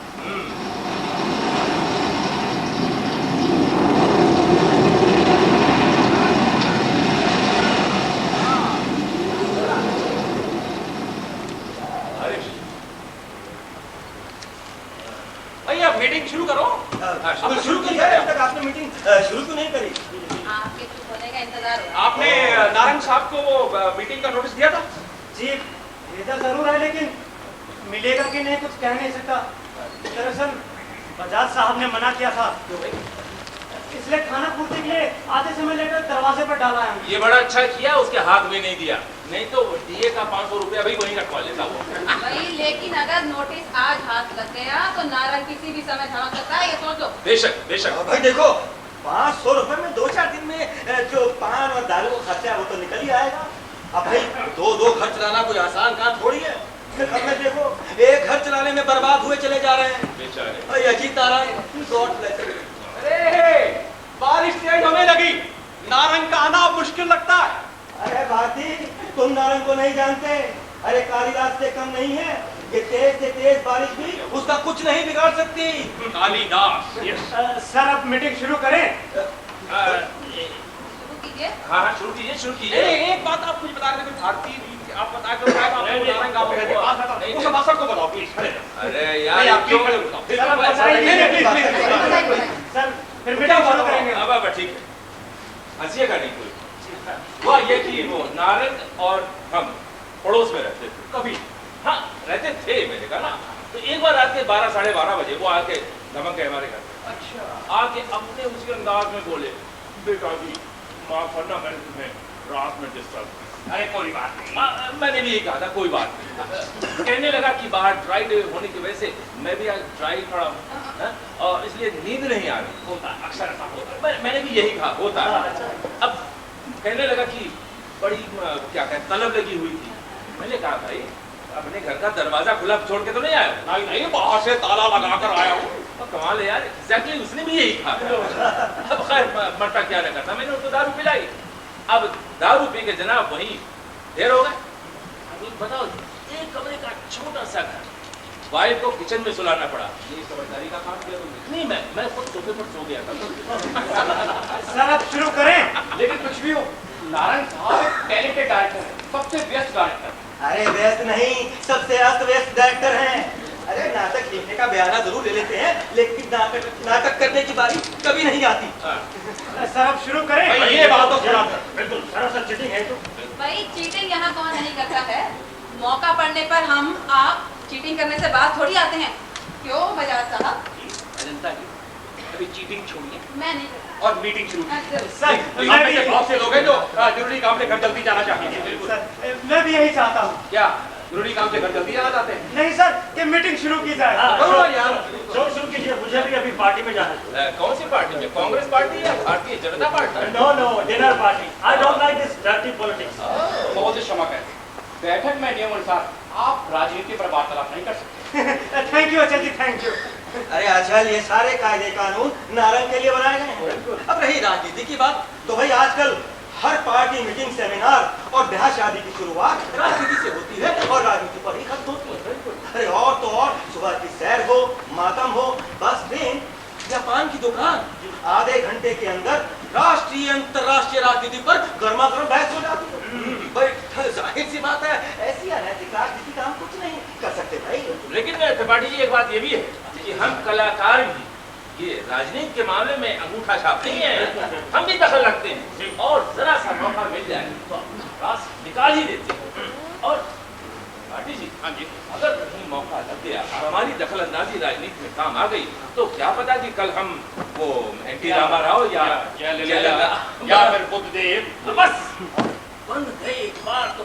भैया मीटिंग शुरू करो। शुरू की जाए, अब तक आपने मीटिंग शुरू क्यों नहीं करी? आपके चुप होने का इंतजार हो रहा है। आपने नारायण साहब को वो मीटिंग का नोटिस दिया था? जी भेजा जरूर है, लेकिन मिलेगा कि नहीं कुछ कह नहीं सकता। दरअसल बजाज साहब ने मना किया था, इसलिए खाना पूर्ति के लिए आधे समय लेकर दरवाजे पर डाला है। ये बड़ा अच्छा किया, उसके हाथ में नहीं दिया, नहीं तो डीए का 500 रुपया भी वहीं रखवा लेता वो। भाई लेकिन अगर नोटिस आज हाथ लग गया तो नारंग किसी भी समय झड़क सकता है, ये सोच लो। बेशक बेशक। भाई देखो, 500 रुपए में 2-4 दिन में जो पान और दारू का खर्चा है वो तो निकल ही आएगा। अब भाई 2 घर चलाना कोई आसान काम थोड़ी है। अब मैं देखो, एक घर चलाने में बर्बाद हुए चले जा रहे हैं बेचारे। भाई। अजीत नारायण लौट लेते। अरे बारिश तेज होने लगी, नारंग का आना मुश्किल लगता है। अरे भारती, तुम नारंग को नहीं जानते। अरे कालिदास से कम नहीं है, ये तेज से तेज बारिश भी उसका कुछ नहीं बिगाड़ सकती। कालिदास। सर अब मीटिंग शुरू करें। शुरू कीजिए। हाँ शुरू कीजिए, शुरू कीजिए। एक बात आप मुझे बता रहे थे, भारतीय रीत आप बता के नारंग आप सब असर को बताओ प्लीज। अरे यार क्यों? सर फिर मीटिंग शुरू करेंगे। अब ठीक है, हंसिएगा नहीं कोई। हुआ ये कि वो नारंग और हम पड़ोस में रहते थे कभी। हाँ रहते थे, मैंने कहा ना। तो एक बार रात के 12-12:30 बजे वो आके धमक गए हमारे घर। अच्छा। आके अपने उसके अंदाज में बोले, बेटा जी माफ करना, मैंने तुम्हें रात में डिस्टर्ब। अरे कोई बात नहीं। मैंने भी यही कहा था, कोई बात नहीं। कहने लगा कि बाहर ड्राई डे होने की वजह से मैं भी आज ड्राई खड़ा हूँ और इसलिए नींद नहीं आ रही। होता है, अक्सर ऐसा होता है। मैंने भी यही कहा, होता है। अब कहने लगा कि बड़ी क्या कहते तलब लगी हुई थी। मैंने कहा भाई अपने घर का दरवाजा खुला छोड़ के तो नहीं आया? नहीं नहीं, बाहर से ताला लगा कर आया हूँ। तो कमाल है यार, एग्जैक्टली उसने भी यही कहा। अब खैर मरता क्या लगा था, मैंने उसको दारू पिलाई। अब दारू पी के जनाब वहीं देर हो गए। अब बताओ, एक कमरे का छोटा सा घर, वाइफ को किचन में सुलाना पड़ा। ये समझदारी का काम किया तुमने? नहीं, मैं खुद सोफे पर सो गया था। सर अब शुरू करें। लेकिन कुछ भी हो, नारायण साहब एक टैलेंटेड डायरेक्टर है, सबसे व्यस्त डायरेक्टर। अरे व्यस्त नहीं, सबसे अस्त व्यस्त डायरेक्टर हैं। अरे नाटक लिखने का बयाना जरूर ले लेते हैं, लेकिन नाटक करने की बारी कभी नहीं आती। सर अब शुरू करें। भाई ये बात तो सुना। बिल्कुल सरासर चीटिंग है तो। भाई चीटिंग यहाँ कौन नहीं करता है? मौका पड़ने पर हम आप चीटिंग करने से बात थोड़ी आते हैं। क्यों बजाज साहब? अजंता जी अभी चीटिंग छोड़िए मैं नहीं करता। और मीटिंग शुरू कीजिए। सर हम में से बहुत से लोग हैं जो जरूरी काम से घर जल्दी जाना चाहेंगे। सर मैं भी यही चाहता हूँ। क्या जरूरी काम से घर जल्दी जाना चाहते हैं? नहीं सर, ये मीटिंग शुरू की जाए। करो यार, शुरू कीजिए, मुझे भी अभी पार्टी में जाना है। कौन सी पार्टी में? कांग्रेस पार्टी या Bharatiya Janata Party? No dinner party. I don't like this dirty politics. बहुत ही क्षमा करें, बैठक में नियम अनुसार आप राजनीति पर वार्तालाप नहीं कर सकते। थैंक यू अचल जी, थैंक यू। अरे अच्छा, ये सारे कायदे कानून नारंग के लिए बनाए गए हैं। अब रही राजनीति की बात, तो भाई आजकल हर पार्टी मीटिंग, सेमिनार और ब्याह शादी की शुरुआत राजनीति से होती है और राजनीति पर ही खत्म होती है। अरे और तो और, सुबह की सैर हो, मातम हो, बस ट्रेन या पान की दुकान, आधे घंटे के अंदर राष्ट्रीय अंतर्राष्ट्रीय राजनीति पर गर्मा गर्म बहस हो जाती है। भाई जाहिर सी बात है, ऐसी अनैतिक राजनीति का हम कुछ नहीं कर सकते भाई। लेकिन त्रिपाठी जी एक बात ये भी है कि हम कलाकार भी ये राजनीति के मामले में अंगूठा छाप नहीं है, हम भी दखल रखते हैं और जरा सा मौका मिल जाए तो रास निकाल ही देते हैं। और पार्टी जी, हाँ जी, अगर कहीं मौका लग गया और हमारी दखल अंदाजी राजनीति में काम आ गई तो क्या पता कि कल हम वो एनटी रामाराव या फिर बुद्धदेव, तो बस बंद गए एक बार तो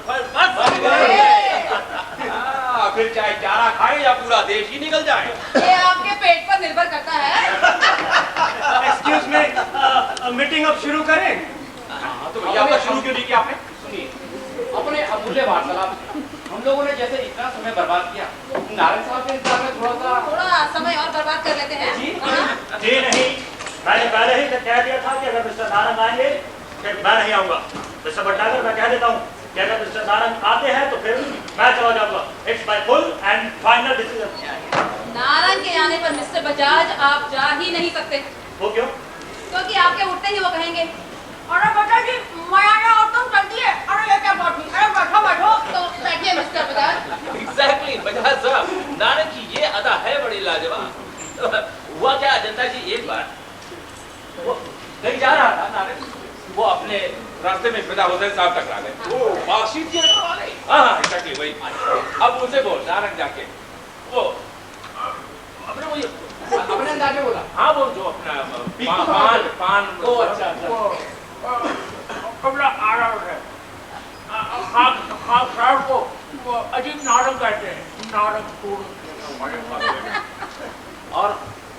फिर चाहे चारा खाए या पूरा देश ही निकल जाए। ये आपके पेट पर निर्भर करता है। एक्सक्यूज मी, मीटिंग अब शुरू करें? तो भैया आपका शुरू क्यों नहीं किया आपने? सुनिए, अपने अमूल्य वार्तालाप हम लोगों ने जैसे इतना समय बर्बाद किया, नारायण साहब के इंतजार में थोड़ा समय और बर्बाद कर लेते हैं। जी नहीं, मैंने पहले ही कह दिया था कि अगर मिस्टर नारंग आएंगे फिर मैं नहीं आऊंगा। मिस्टर भट्टागर, मैं कह देता हूँ कि अगर मिस्टर नारंग आते हैं तो फिर मैं चला जाऊंगा। It's my full and final decision. Narang के आने पर मिस्टर बजाज आप जा ही नहीं सकते। वो क्यों? क्योंकि आपके उठते ही वो कहेंगे, अरे बेटा जी मैं आया और तुम चलती है, अरे ये क्या बात हुई, अरे बैठो बैठो। तो बैठिए मिस्टर बजाज। एग्जैक्टली बजाज साहब, नारंग की ये अदा है बड़ी लाजवाब। हुआ क्या जनता जी, एक बार वो कहीं जा रहा था नारंग, वो अपने रास्ते में फिदा हुसैन साहब तक आ गए। वो बातचीत की वाले, हाँ एग्जैक्टली वही। अब उनसे बोल नारंग जाके वो अपने वो अपने अंदाज में बोला, हाँ वो जो अपना पान ओ अच्छा कमला आ रहा है, खास साहब को वो अजीब नारंग कहते हैं, नारंग और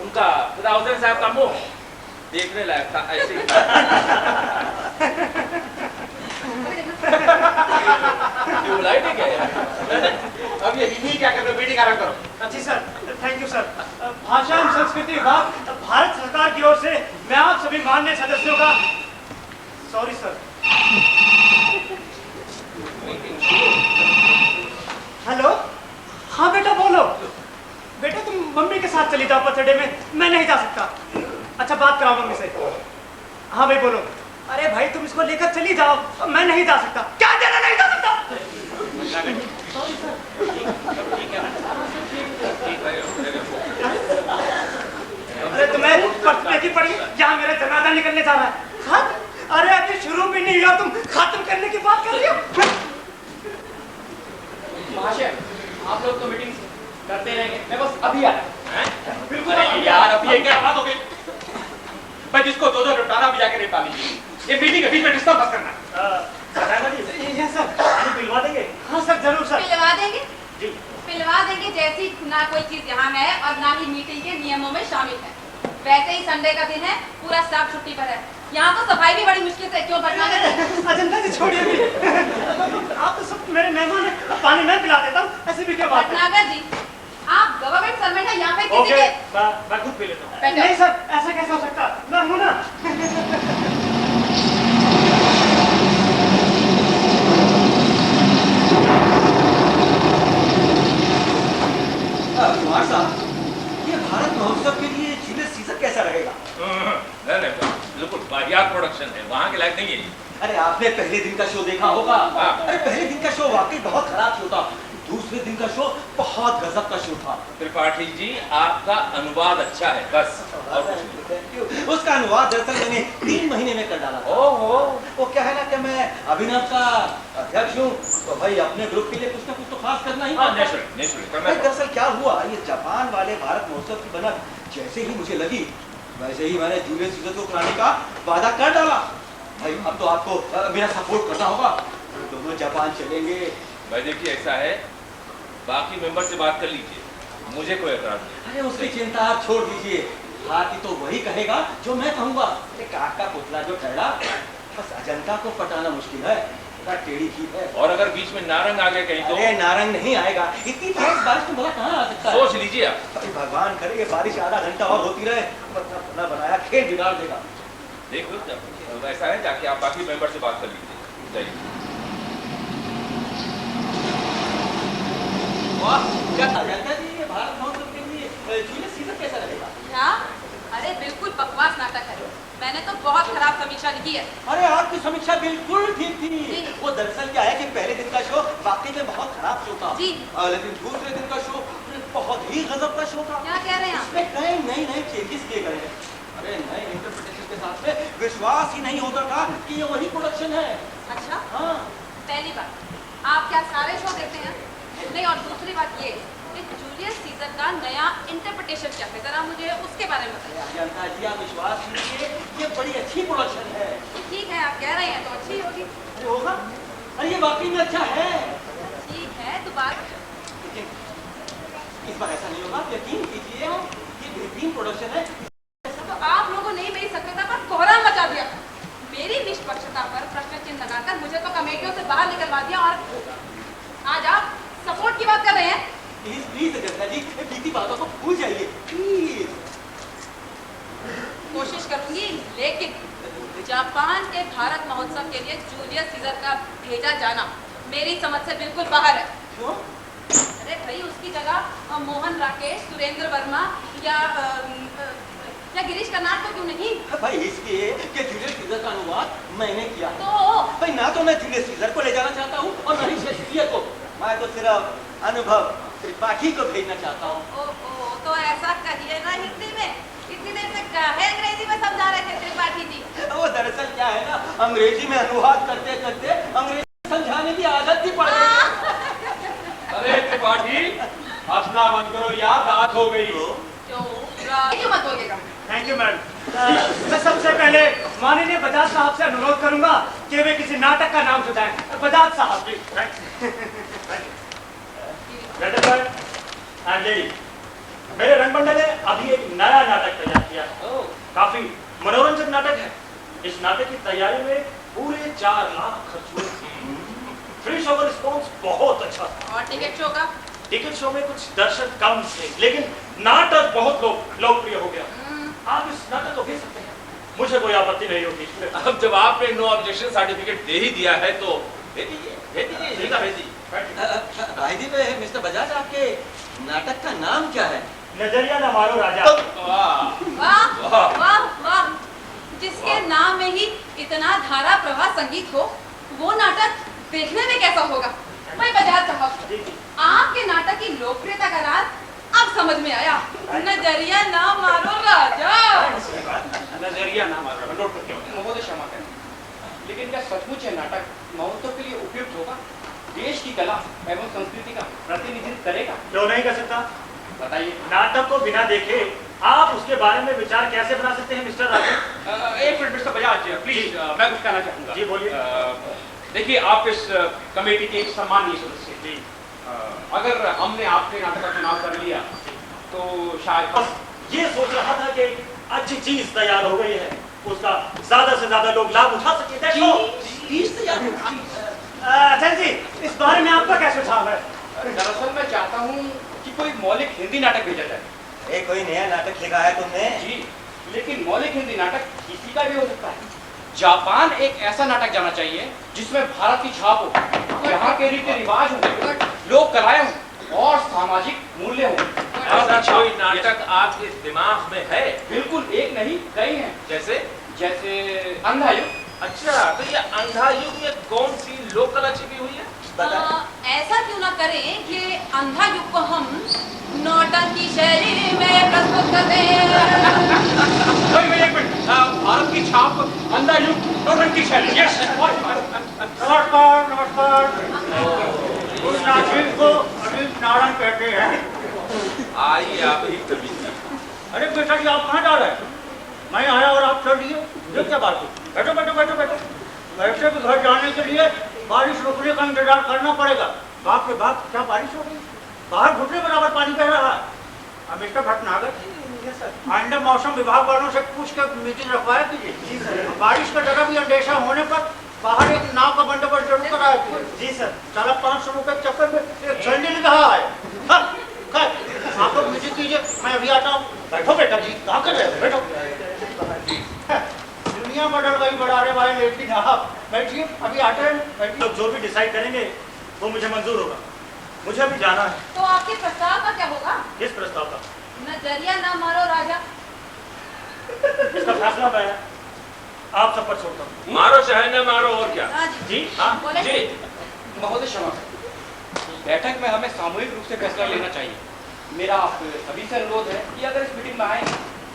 उनका फिदा हुसैन साहब का मुंह देखने लायक था ऐसे ही। क्या अब ये हिंदी क्या कर रहे हो? मीटिंग आरंभ करो। जी सर, थैंक यू सर। भाषा एवं संस्कृति विभाग भारत सरकार की ओर से मैं आप सभी माननीय सदस्यों का सॉरी सर। हेलो, हाँ बेटा बोलो। बेटा तुम मम्मी के साथ चली जाओ बर्थडे में, मैं नहीं जा सकता। अच्छा बात कराओ मम्मी से। हाँ भाई बोलो। अरे भाई तुम इसको लेकर चली जाओ, मैं नहीं जा सकता। क्या देना नहीं जा सकता? अरे तुम्हें पटने की पड़ी, यहाँ मेरा जनाजा निकलने जा रहा है। खत्म? अरे अभी शुरू भी नहीं हुआ, तुम खत्म करने की बात कर रही हो। महाशय, आप लोग तो मीटिंग करते रहेंगे, मैं बस अभी आया। बिल्कुल यार, अभी ये क्या बात हो गई? भाई जिसको दो निपटाना भी जाके निपटा लीजिए। ये मीटिंग के बीच में डिस्टर्ब मत करना। ये सर पानी पिलवा देंगे? हाँ सर जरूर सर। पिलवा देंगे जी। पिलवा देंगे, जैसी ना कोई चीज यहाँ है और ना ही मीटिंग के नियमों में शामिल है। वैसे ही संडे का दिन है, पूरा स्टाफ छुट्टी पर है। यहाँ तो सफाई भी बड़ी मुश्किल से क्यों करना है। अजंता जी छोड़िए भी। आप तो सब मेरे मेहमान हैं, पानी मैं पिला देता हूँ, ऐसी भी क्या बात है? भटनागर जी, आप गवर्नमेंट सर्वेंट हैं, यहाँ पे किसी ओके, के मैं खुद पी लेता हूँ। नहीं सर, ऐसा कैसे हो सकता? मैं हूँ ना। कुमार साहब, ये भारत महोत्सव के लिए जूलियस सीजर कैसा रहेगा? नहीं बिल्कुल वाहियात प्रोडक्शन है, वहाँ के लायक नहीं है। अरे आपने पहले दिन का शो देखा होगा। हाँ। अरे पहले दिन का शो वाकई बहुत खराब शो था, दूसरे दिन का शो बहुत गजब का शो था। त्रिपाठी जी आपका अनुवाद अच्छा है, बस और कुछ नहीं। उसका अनुवाद दरअसल मैंने 3 महीने में कर डाला था। ओहो, वो क्या है ना कि मैं अभिनव का अध्यक्ष हूँ, तो भाई अपने ग्रुप के लिए कुछ ना कुछ तो खास करना ही हाँ पड़ता है। नेचुरली करना भाई पड़ता दरअसल क्या हुआ, ये जापान वाले भारत महोत्सव की बनत जैसे ही मुझे लगी, वैसे ही मैंने जूलियस सीजर को कराने का वादा कर डाला। भाई अब तो आपको मेरा सपोर्ट करना होगा, दोनों जापान चलेंगे। भाई देखिए ऐसा है, बाकी मेंबर से बात कर लीजिए, मुझे कोई एतराज नहीं। अरे उसकी चिंता आप छोड़ दीजिए, हाथी तो वही कहेगा जो मैं कहूंगा। अरे काका पुतला जो ठहरा, बस अजंता को पटाना मुश्किल है, टेढ़ी की है। और अगर बीच में नारंग आ गए कहीं तो? अरे नारंग नहीं आएगा, इतनी तेज बारिश में भला कहाँ आ सकता है? सोच लीजिए आप। अरे भगवान करे ये बारिश आधा घंटा और होती रहे, वरना बनाया खेल बिगाड़ देगा। देख लो ऐसा है, जाके आप बाकी मेंबर से बात कर लीजिए। जाइए। वाह, क्या जानता जी, ये भारत महोत्सव के लिए जूलियस सीजर कैसा रहेगा? क्या? अरे बिल्कुल बकवास नाटक है। मैंने तो बहुत खराब समीक्षा लिखी है। अरे आपकी समीक्षा बिल्कुल ठीक थी। वो दरअसल क्या है कि पहले दिन का शो वाकई में बहुत खराब शो था जी। लेकिन दूसरे दिन का शो बहुत ही गजब का शो था। क्या कह रहे हैं आप? इसमें कई नए चेंजेस किए गए हैं। अरे नए इंटरप्रिटेशन के साथ में विश्वास ही नहीं होता था कि ये वही प्रोडक्शन है। अच्छा, हाँ, पहली बात आप क्या सारे शो देखते हैं? नहीं, और दूसरी बात ये कि जूलियस सीजर का नया इंटरप्रिटेशन क्या है, जरा मुझे उसके बारे में बताइए। जानता जी, आप विश्वास कीजिए, ये बड़ी अच्छी प्रोडक्शन है। ठीक है, आप कह रहे हैं तो अच्छी होगी। अरे होगा, अरे ये वाकई में अच्छा है। ठीक है तो बात, लेकिन इस बार ऐसा नहीं होगा, आप यकीन कीजिए, ये बेहतरीन प्रोडक्शन है। तो आप लोगों ने मेरी सभ्यता पर कोहराम मचा दिया। मेरी निष्पक्षता पर प्रश्न चिन्ह लगाकर मुझे तो कमेटियों से बाहर निकलवा दिया, और आज आप सपोर्ट की बात कर रहे हैं। प्लीज प्लीज जनता जी, बीती बातों को भूल जाइए प्लीज। कोशिश करूंगी, लेकिन जापान के भारत महोत्सव के लिए जूलियस सीजर का भेजा जाना मेरी समझ से बिल्कुल बाहर है। क्यों? अरे भाई, उसकी जगह मोहन राकेश, सुरेंद्र वर्मा या गिरीश कर्नाड को क्यों नहीं? भाई इसलिए कि जूलियस सीजर का अनुवाद मैंने किया है। तो भाई ना तो मैं जूलियस सीजर को ले जाना चाहता हूँ और ना ही शेक्सपियर को, मैं तो सिर्फ अनुभव त्रिपाठी को भेजना चाहता हूँ। तो ऐसा कहिए ना हिंदी में, इतनी देर से काहे अंग्रेजी में समझा रहे थे त्रिपाठी जी? वो दरअसल क्या है ना, अंग्रेजी में अनुवाद करते करते अंग्रेजी समझाने की आदत भी पड़ गई। अरे त्रिपाठी, हंसना बंद करो यार, रात हो गई। क्यों मत बोलिएगा? Thank you madam. मैं सबसे पहले माननीय बजाज साहब से अनुरोध करूंगा कि वे किसी नाटक का नाम सुझाएं। बजाज साहब प्लीज। मेरे रंगमंडल ने अभी एक नया नाटक तैयार किया है। काफी मनोरंजक नाटक है। इस नाटक की तैयारी में पूरे 4 लाख खर्च हुए। फ्री शो का रिस्पॉन्स बहुत अच्छा था। और टिकट शो का? टिकट शो में कुछ दर्शक कम थे, लेकिन नाटक बहुत लोकप्रिय हो गया। आप इस नाटक को भेज सकते हैं, मुझे कोई आपत्ति नहीं होगी। अब जब आपने नो ऑब्जेक्शन सर्टिफिकेट दे ही दिया है तो भेज दीजिए। भाई जी, मिस्टर बजाज, आपके नाटक का नाम क्या है? नजरिया न मारो राजा। वाह वाह वाह, जिसके नाम में ही इतना धारा प्रवाह संगीत हो, वो नाटक देखने में कैसा होगा? भाई बजाज साहब, आपके नाटक की लोकप्रियता का राज अब समझ में आया। नजरिया ना मारो राजा। नजरिया ना मारो, नोट करके महोदय क्षमा करें, लेकिन क्या सचमुच है नाटक महोत्सव के लिए उपयुक्त होगा? देश की कला एवं संस्कृति का प्रतिनिधित्व करेगा? क्यों नहीं कर सकता? बताइए। नाटक को बिना देखे आप उसके बारे में विचार कैसे बना सकते हैं मिस्टर राजा? एक मिनट मिस्टर बजाज, प्लीज, मैं कुछ कहना चाहूंगा। जी बोलिए। देखिए, आप इस कमेटी के एक सम्मानीय सदस्य जी, अगर हमने आपके नाटक का चुनाव कर लिया तो शायद बस ये सोच रहा था कि अच्छी चीज तैयार हो गई है, उसका ज्यादा से ज्यादा लोग लाभ उठा सके। अच्छा जी, इस बारे में आपका क्या सुझाव है? दरअसल मैं चाहता हूँ कि कोई मौलिक हिंदी नाटक भेजा जाए। अरे कोई नया नाटक लिखा है तुमने? जी, लेकिन मौलिक हिंदी नाटक किसी का भी हो सकता है। जापान एक ऐसा नाटक जाना चाहिए जिसमें भारत की छाप हो, यहाँ के रीति रिवाज हों, लोक कलाएं हों और सामाजिक मूल्य हों। ऐसा कोई नाटक आपके दिमाग में है? बिल्कुल, एक नहीं कई हैं। जैसे अंधा युग। अच्छा, तो ये अंधा युग में कौन सी लोक कला छिपी हुई है? ऐसा क्यों ना करें कि अंधा युग को हम नौटंकी शैली में प्रस्तुत कर दें। एक मिनट, भारत की छाप, अंधा युग, नौटंकी शैली। यस। नमस्कार नमस्कार। उस नाटक को अजीब नारायण कहते हैं। आइए आप ही कभी। अरे बेटा जी, आप कहाँ जा रहे हैं? मैं आया और आप चल दिए, ये क्या बात है? बैठो बैठो बैठो बैठो। वैसे भी घर जाने के लिए बारिश रुकने का इंतजार करना पड़ेगा। बाप रे बाप, क्या बारिश हो गई! बाहर घुटने बराबर पानी बह रहा है। अब मिस्टर भटनागर, आइंदा मौसम विभाग वालों से पूछ कर मीटिंग रखवाया कीजिए। बारिश का जरा भी अंदेशा होने पर बाहर एक नाव का बंदोबस्त जरूर कराया कीजिए। जी सर। साला 500 रुपए के चक्कर में एक झंडी कहा है। आप लोग मीटिंग कीजिए, मैं अभी आता हूँ। बैठो बेटा जी, कहाँ कर रहे हो? बैठो। दुनिया बदल गई बड़ा लेकिन आप बैठिए, अभी आते हैं, बैठिए। लोग जो भी डिसाइड करेंगे वो मुझे मंजूर होगा। मुझे अभी जाना है। तो आपके प्रस्ताव का क्या होगा? किस प्रस्ताव का? नजरिया ना मारो राजा। इसका फैसला मैं आप सब पर छोड़ता हूँ। मारो चाहे न मारो, और क्या। हाँ जी। जी हाँ बोले। जी महोदय क्षमा करें, बैठक में हमें सामूहिक रूप से फैसला लेना चाहिए। मेरा आप सभी से अनुरोध है कि अगर इस मीटिंग में आए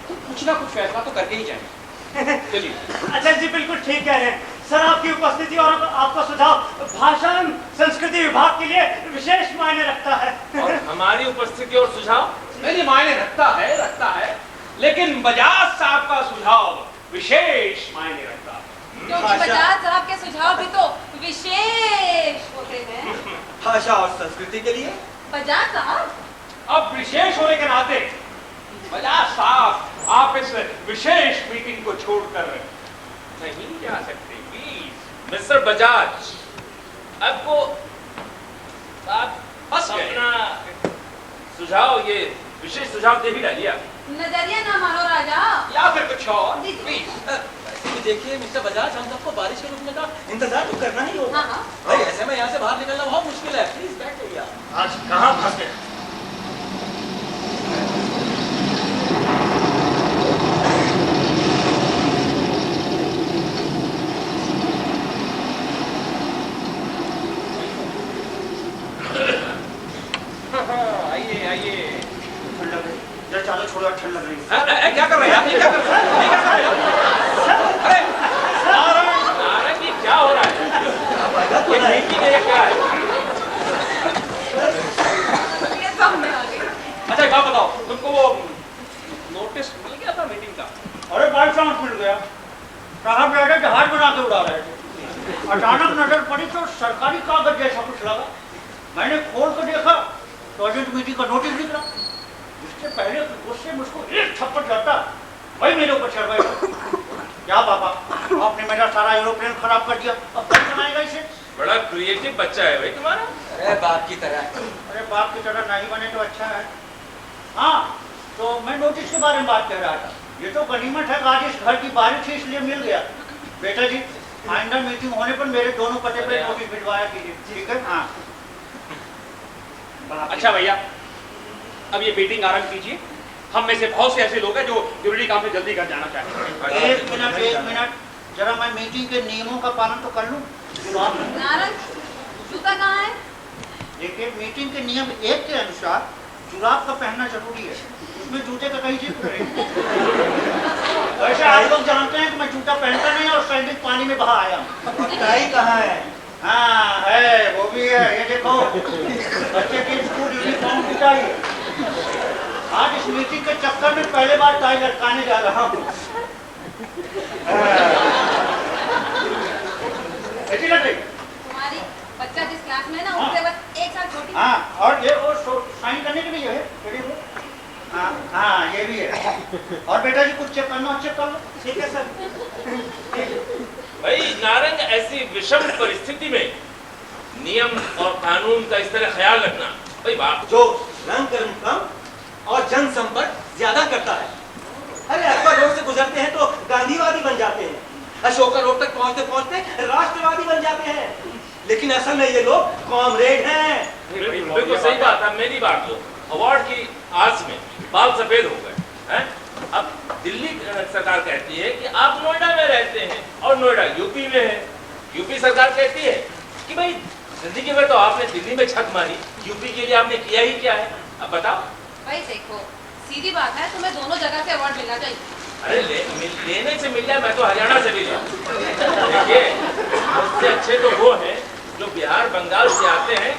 तो कुछ ना कुछ फैसला तो करके ही जाएंगे। चलिए। अच्छा जी, बिल्कुल ठीक कह रहे हैं सर। आपकी उपस्थिति और आपका सुझाव भाषा एवं संस्कृति विभाग के लिए विशेष मायने रखता है। और हमारी उपस्थिति और सुझाव नहीं, मायने रखता है, लेकिन बजाज साहब का सुझाव विशेष मायने रखता है। क्योंकि बजाज साहब के सुझाव भी तो विशेष होते हैं। भाषा और संस्कृति के लिए बजाज साहब, अब विशेष होने के नाते बजाज साहब, आप इस विशेष मीटिंग को छोड़कर नहीं जा सकते प्लीज। मिस्टर बजाज, आपको आप फंस गए। अपना सुझाव, ये विशेष सुझाव दे भी डालिए आप। नजरिया ना मारो राजा। या फिर कुछ और जी, जी। प्लीज। देखिए मिस्टर बजाज, हम सबको बारिश के रुकने का इंतजार तो करना ही होगा। हाँ, हाँ। भाई ऐसे में यहाँ से बाहर निकलना बहुत मुश्किल है। प्लीज बैठ जाइए आप। आज कहाँ फंस गए? आइए। ठंड लग रही। जरा चादर छोड़ो, ठंड लग रही है। क्या कर रहे हैं आप? ये क्या कर रहे हैं? अरे नारंग, ये क्या हो रहा है? ये मीटिंग है, क्या है? ये सब में आ गई। अच्छा, एक बात बताओ, तुमको वो नोटिस मिल गया था मीटिंग का? अरे बाई चांस मिल गया। साहब लगे जहाज बना के उड़ा रहे थे। अचानक नजर पड़ी तो सरकारी कागज जैसा कुछ लगा। मैंने खोल कर देखा तो अर्जेंट मीटिंग का नोटिस निकला। इससे पहले गुस्से मुझको एक थप्पड़ जाता, वही मेरे ऊपर चढ़ गया। क्या पापा, आपने मेरा सारा एरोप्लेन खराब कर दिया, अब कौन चलाएगा इसे? बड़ा क्रिएटिव बच्चा है भाई तुम्हारा। अरे बाप की तरह। अरे बाप की तरह नहीं बने तो अच्छा है। हाँ, तो मैं नोटिस के बारे में बात कर रहा था। ये तो गनीमत है, आज इस घर की बारिश थी इसलिए मिल गया। बेटा जी, आइंदा मीटिंग होने पर मेरे दोनों पते पे नोटिस भिजवाया कीजिए, ठीक है? हाँ। अच्छा भैया, अब ये मीटिंग आरंभ कीजिए। हम में से बहुत से ऐसे लोग हैं जो जरूरी काम से जल्दी घर जाना चाहते हैं। एक मिनट, जरा मैं मीटिंग के नियमों का पालन तो कर लूं। नारंग, जूता कहाँ है? देखिए, मीटिंग के नियम 1 के अनुसार जुराब का पहनना जरूरी है। उसमें जूते का कहीं जिक्र नहीं। वैसे आप लोग जानते हैं कि मैं जूता पहनता नहीं और सैंडल पानी में बहा आया हूँ। टाई कहाँ है? हाँ है, वो भी है। ये देखो, बच्चे की स्कूल यूनिफॉर्म की टाई। आज इस मीटिंग के चक्कर में पहले बार टाई लटकाने जा रहा हूँ। ऐसी लग रही? तुम्हारी बच्चा जिस क्लास में है ना, उससे बस एक साल छोटी। हाँ, और ये वो साइन करने के लिए है। हाँ, ये भी है। और बेटा जी, कुछ चेक करना, चेक कर लो। ठीक है सर। भाई नारंग, ऐसी विषम परिस्थिति में नियम और कानून का इस तरह ख्याल रखना भाई बाप। जो रंग कर्म कम और जनसंपर्क ज्यादा करता है। अरे अकबर रोड से गुजरते हैं तो गांधीवादी बन जाते हैं, अशोका रोड तक पहुंचते पहुंचते राष्ट्रवादी बन जाते हैं, लेकिन असल में ये लोग कॉमरेड हैं। बिल्कुल सही बात है। मेरी बात लो, अवार्ड की आस में बाल सफेद हो गए हैं। अब दिल्ली सरकार कहती है कि आप नोएडा में रहते हैं और नोएडा यूपी में है। यूपी सरकार कहती है कि भाई जिंदगी में तो आपने दिल्ली में छत मारी, यूपी के लिए आपने किया ही क्या है? अब बताओ। भाई देखो, सीधी बात है, तुम्हें दोनों जगह से अवार्ड मिलना चाहिए। अरे लेने से मिल जाए, मैं तो हरियाणा से भी लिया। देखिए, उससे अच्छे तो वो हैं जो बिहार बंगाल से आते हैं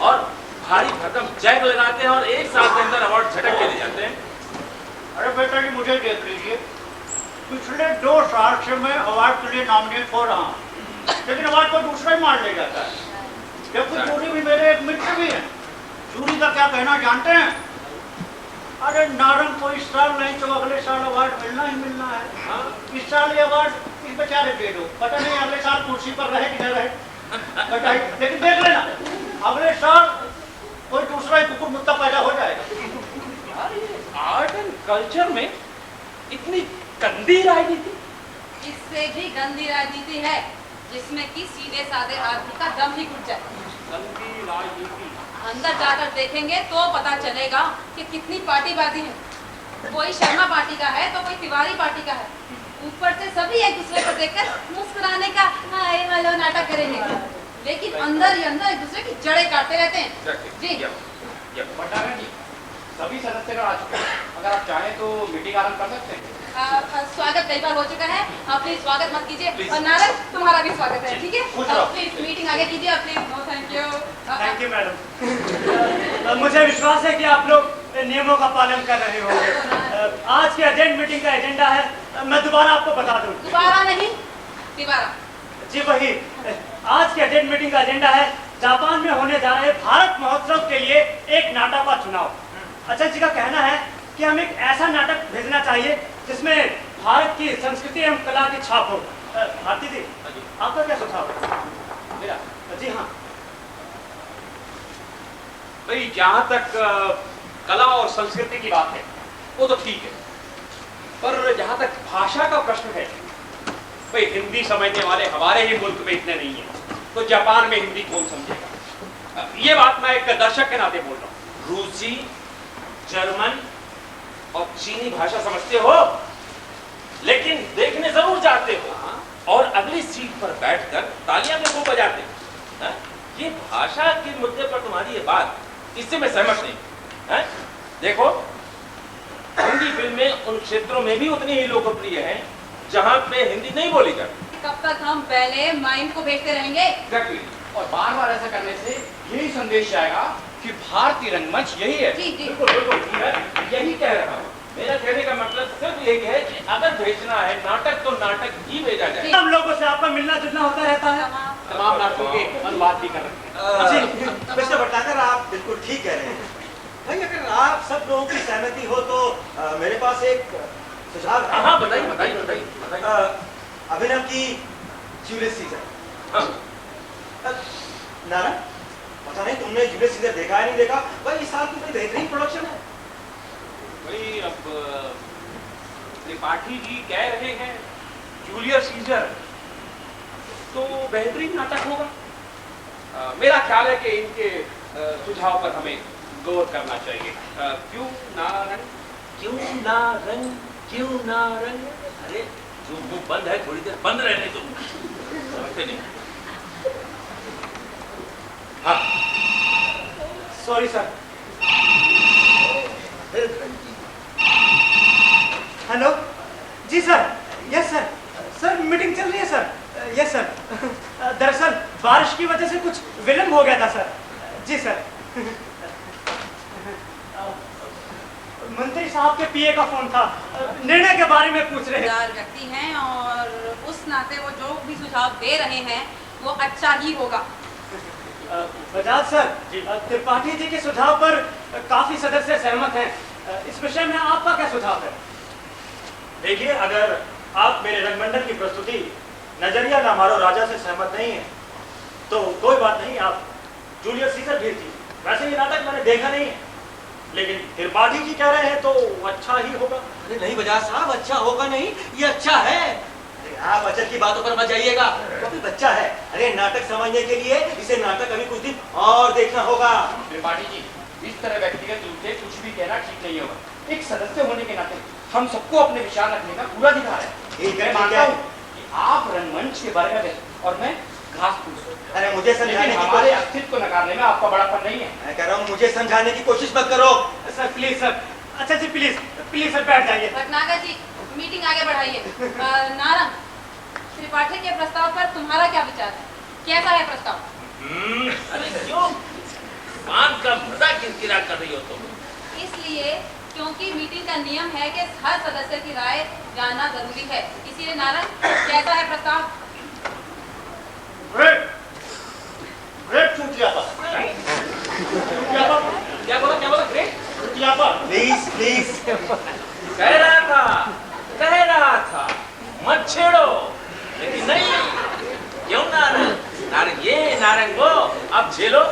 और भारी भरकम जैक लगाते हैं और एक साल के अंदर अवार्ड झटक के ले जाते हैं। अरे बेटा जी, मुझे देख लीजिए, पिछले 2 साल से मैं अवार्ड के लिए नॉमिनेट हो रहा हूँ, लेकिन अवार्ड को दूसरा ही मार ले जाता है। जबकि जूरी भी मेरे एक मित्र भी हैं। जूरी का क्या कहना जानते हैं? अरे नारंग को इस साल नहीं तो अगले साल अवार्ड मिलना ही मिलना है। इस साल ये अवार्ड इस बेचारे दे दो, पता नहीं अगले साल कुर्सी पर रहे कि न रहे। बताइए, लेकिन देख लेना, अगले साल कोई दूसरा ही कुकुर मुत्ता पैदा हो जाएगा। आर्ट एंड कल्चर में इतनी गंदी राजनीति, इससे भी गंदी राजनीति है जिसमें कि सीधे साधे आदमी का दम ही घुट जाए। गंदी राजनीति। अंदर जाकर देखेंगे तो पता चलेगा कि कितनी पार्टीबाजी है। कोई शर्मा पार्टी का है तो कोई तिवारी पार्टी का है। ऊपर से सभी एक दूसरे को देखकर मुस्कुराने का हाय हेलो नाटक करेंगे, लेकिन अंदर ही अंदर एक दूसरे की जड़ें काटते रहते हैं। जी पटाखा जी, सभी सदस्य आ चुके हैं। अगर आप चाहें तो मीटिंग आरंभ कर सकते हैं। स्वागत कई बार हो चुका है, प्लीज स्वागत मत कीजिए। और नारद, तुम्हारा भी स्वागत है, ठीक है? प्लीज मीटिंग आगे कीजिए, please. No thank you. Thank you madam. मुझे विश्वास है कि आप लोग नियमों का पालन कर रहे होंगे। आज की अर्जेंट मीटिंग का एजेंडा है, मैं दोबारा आपको बता दूं। दोबारा नहीं, तिवारा। जी वही, आज की अर्जेंट मीटिंग का एजेंडा है जापान में होने जा रहे भारत महोत्सव के लिए एक नाटक का चुनाव। अचल जी का कहना है कि हम एक ऐसा नाटक भेजना चाहिए जिसमें भारत की संस्कृति एवं कला की छाप हो। भारती जी, आपका क्या सुझाव है? मेरा? जी हाँ। भाई जहां तक कला और संस्कृति की बात है वो तो ठीक है, पर जहां तक भाषा का प्रश्न है, भाई हिंदी समझने वाले हमारे ही मुल्क में इतने नहीं है, तो जापान में हिंदी कौन समझेगा? ये बात मैं एक दर्शक के नाते बोल रहा हूँ। रूसी, जर्मन और चीनी भाषा समझते हो, लेकिन देखने जरूर जाते हो और अगली सीट पर बैठकर तालियां में खूब बजाते हो। ये भाषा के मुद्दे पर तुम्हारी ये बात, इससे मैं सहमत नहीं। देखो, हिंदी फिल्में उन क्षेत्रों में भी उतनी ही लोकप्रिय हैं जहां पे हिंदी नहीं बोली जाती। कब तक हम पहले माइम को भेजते रहेंगे? Exactly. और बार बार ऐसा करने से यही संदेश जाएगा कि भारतीय रंगमंच यही है। जी जी। बिल्कुल बिल्कुल, मैं यही कह रहा हूँ। मेरा कहने का मतलब सिर्फ एक है कि अगर भेजना है नाटक तो नाटक ही भेजा जाए। हम लोगों से आपका मिलना जुलना होता रहता है। तमाम नाटकों के अनुवाद भी कर रहे हैं। जी मिस्टर भट्टाकर, आप बिल्कुल ठीक कह रहे हैं। भाई अगर आप सब लोगों की सहमति हो तो मेरे पास एक सुझाव है। हाँ, बताइए बताइए बताइए। अभिनव की जूलियस सीजर। नारायण, पता नहीं तुमने जूलियस सीजर देखा है नहीं देखा, भाई इस साल की बड़ी बेहतरीन प्रोडक्शन है। भाई अब त्रिपाठी जी कह रहे हैं जूलियस सीजर, तो बेहतरीन नाटक होगा। मेरा ख्याल है कि इनके सुझाव पर हमें गौर करना चाहिए। क्यों नारंग, क्यों नारंग, क्यों नारंग? अरे जो मुंह बंद है थोड़ी देर बंद रहने दो, समझते नहीं। हाँ सॉरी सर। हेलो जी sir. Yes sir. Sir meeting चल रही है सर। Yes sir. दरअसल बारिश की वजह से कुछ विलम्ब हो गया था सर। जी सर। मंत्री साहब के पीए का फोन था, निर्णय के बारे में पूछ रहे हैं। समझदार व्यक्ति हैं और उस नाते वो जो भी सुझाव दे रहे हैं वो अच्छा ही होगा। बजाज सर, त्रिपाठी जी के सुझाव पर काफी सदस्य सहमत हैं। इस विषय में आपका क्या सुझाव है? देखिए, अगर आप मेरे रंगमंडल की प्रस्तुति नजरिया ना मारो राजा से सहमत नहीं है तो कोई बात नहीं, आप जूलियस सीजर भेज दीजिए। वैसे ये नाटक मैंने देखा नहीं है, लेकिन त्रिपाठी जी कह रहे हैं तो अच्छा ही होगा। अरे नहीं बजाज साहब, अच्छा होगा नहीं, ये अच्छा है। अरे आप अचल की बातों पर मत जाइएगा, वो भी बच्चा है। अरे नाटक समझने के लिए इसे नाटक अभी कुछ दिन और देखना होगा। त्रिपाठी जी, इस तरह व्यक्तिगत रूप से कुछ भी कहना ठीक नहीं होगा। एक सदस्य होने के नाते हम सबको अपने विचार रखने का पूरा अधिकार है। ठीक है, मैं मानता हूँ कि आप रंगमंच के बारे में देखें और मैं घास फूस। अरे मुझे समझाने की हमारे अस्तित्व को नकारने में आपका बड़ापन नहीं है। मैं कह रहा हूँ मुझे समझाने की कोशिश मत करो। Sir please sir. अच्छा जी प्लीज प्लीज सर बैठ जाइए। भटनागर जी, मीटिंग आगे बढ़ाइए। नारंग, त्रिपाठी के प्रस्ताव पर तुम्हारा क्या विचार है? कैसा है प्रस्ताव? अरे क्यों पान का मजा किरकिरा कर रही हो तुम? इसलिए क्योंकि मीटिंग का नियम है कि हर सदस्य की राय जानना जरूरी है। इसीलिए नारंग, कैसा है प्रस्ताव? ग्रेट ग्रेट चूतियापा। क्या बोला ग्रेट? चूतियापा। Please please. कह रहा था मत छेड़ो, लेकिन नहीं। क्यों नारंग ये नारंग वो, अब झेलो।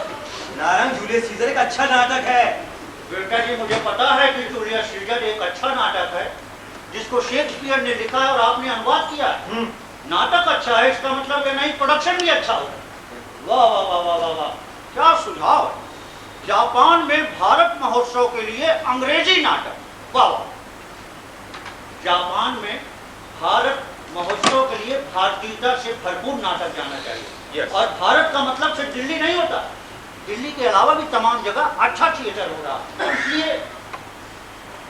नारंग जूलियस सीजर एक अच्छा नाटक है। बेटा जी, मुझे पता है कि जूलियस सीजर एक अच्छा नाटक है, जिसको शेक्सपियर ने लिखा है और आपने अनुवाद किया है। नाटक अच्छा है, इसका मतलब ये नहीं प्रोडक्शन भी अच्छा हो। वाह वाह वाह वाह वाह वाह, क्या सुझाव है। जापान में भारत महोत्सव के लिए अंग्रेजी नाटक, वाह वाह। जापान में भारत महोत्सव के लिए भारतीयता से भरपूर नाटक जाना चाहिए। Yes. और भारत का मतलब सिर्फ दिल्ली नहीं होता, दिल्ली के अलावा भी तमाम जगह अच्छा थिएटर हो रहा है। इसलिए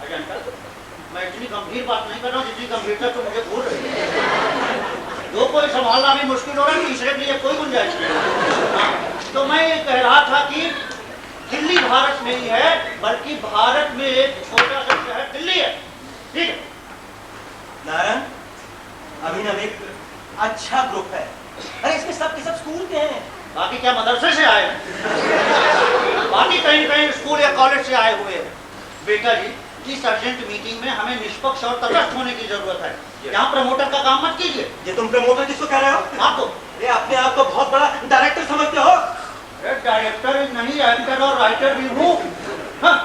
अजंता, मैं इतनी गंभीर बात नहीं कर रहा हूँ जितनी गंभीरता तो मुझे भूल रही है। दो कोई संभालना भी मुश्किल हो रहा है, तीसरे के लिए कोई गुंजाइश नहीं। तो मैं ये कह रहा था कि दिल्ली भारत नहीं है, बल्कि भारत में एक छोटा सा शहर दिल्ली है। ठीक है नारायण, अभिनव एक अच्छा ग्रुप है। अरे इसमें सब के सब स्कूल के हैं। बाकी क्या मदरसे से आए हैं? बाकी कहीं कहीं स्कूल या कॉलेज से आए हुए हैं। बेटा जी, इस अर्जेंट मीटिंग में हमें निष्पक्ष और तटस्थ होने की जरूरत है। यहाँ प्रमोटर का काम मत कीजिए। ये तुम प्रमोटर किसको कह रहे हो? आपको। ये अपने आप को बहुत बड़ा डायरेक्टर समझते हो? डायरेक्टर नहीं, एक्टर और राइटर भी हूँ। हाँ,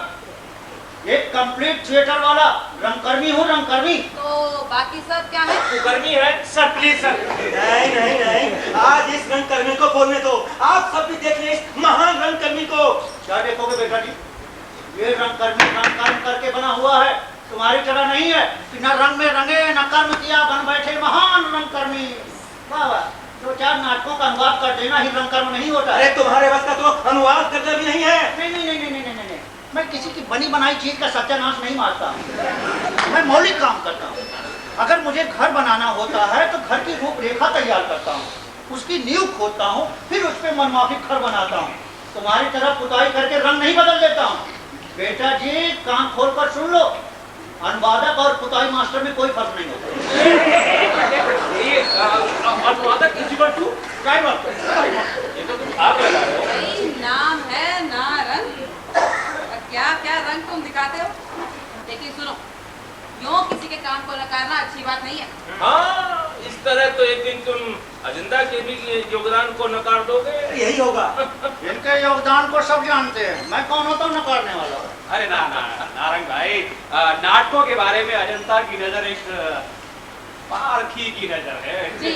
एक कंप्लीट थिएटर वाला रंगकर्मी हूँ, रंगकर्मी। तो बाकी सब क्या है? कुकर्मी है। Sir please sir. नहीं नहीं नहीं, आज इस रंगकर्मी को बोलने दो। आप सब भी देख लें इस महान रंगकर्मी को। क्या देखोगे बेटा जी, ये रंगकर्मी रंग कर्म करके बना हुआ है, तुम्हारी तरह नहीं है कि न रंग में रंगे न कर्म किया बन बैठे महान रंगकर्मी। वाह वाह, दो चार नाटकों का अनुवाद कर देना ही रंगकर्म नहीं होता। अरे तुम्हारे बस का तो अनुवाद करना भी नहीं है। नहीं नहीं नहीं नहीं नहीं नहीं नहीं, मैं किसी की बनी बनाई चीज का सत्यानाश नहीं मारता हूँ। मैं मौलिक काम करता हूँ। अगर मुझे घर बनाना होता है तो घर की रूपरेखा तैयार करता हूँ, उसकी नींव खोदता हूँ, फिर उस पर मनमाफिक घर बनाता हूँ। तुम्हारी तरह पुताई करके रंग नहीं बदल देता हूँ। बेटा जी, कान खोलकर सुन लो, अनुवादक और पुताई मास्टर में कोई फर्क नहीं होता। ये अनुवादक इज इक्वल टू ड्राइवर। ये तो तुम आग लगा रहे हो। भाई नाम है ना रंग, क्या क्या रंग तुम दिखाते हो? देखिए सुनो, यूं किसी के काम को नकारना अच्छी बात नहीं है। हाँ, इस तरह तो एक दिन तुम अजिंदा के भी योगदान को नकार दोगे। यही होगा। इनके योगदान को सब जानते हैं, मैं कौन होता हूँ नकारने वाला? अरे ना ना नारंग भाई, नाटकों के बारे में अजंता की नजर एक पारखी की नजर है। जी,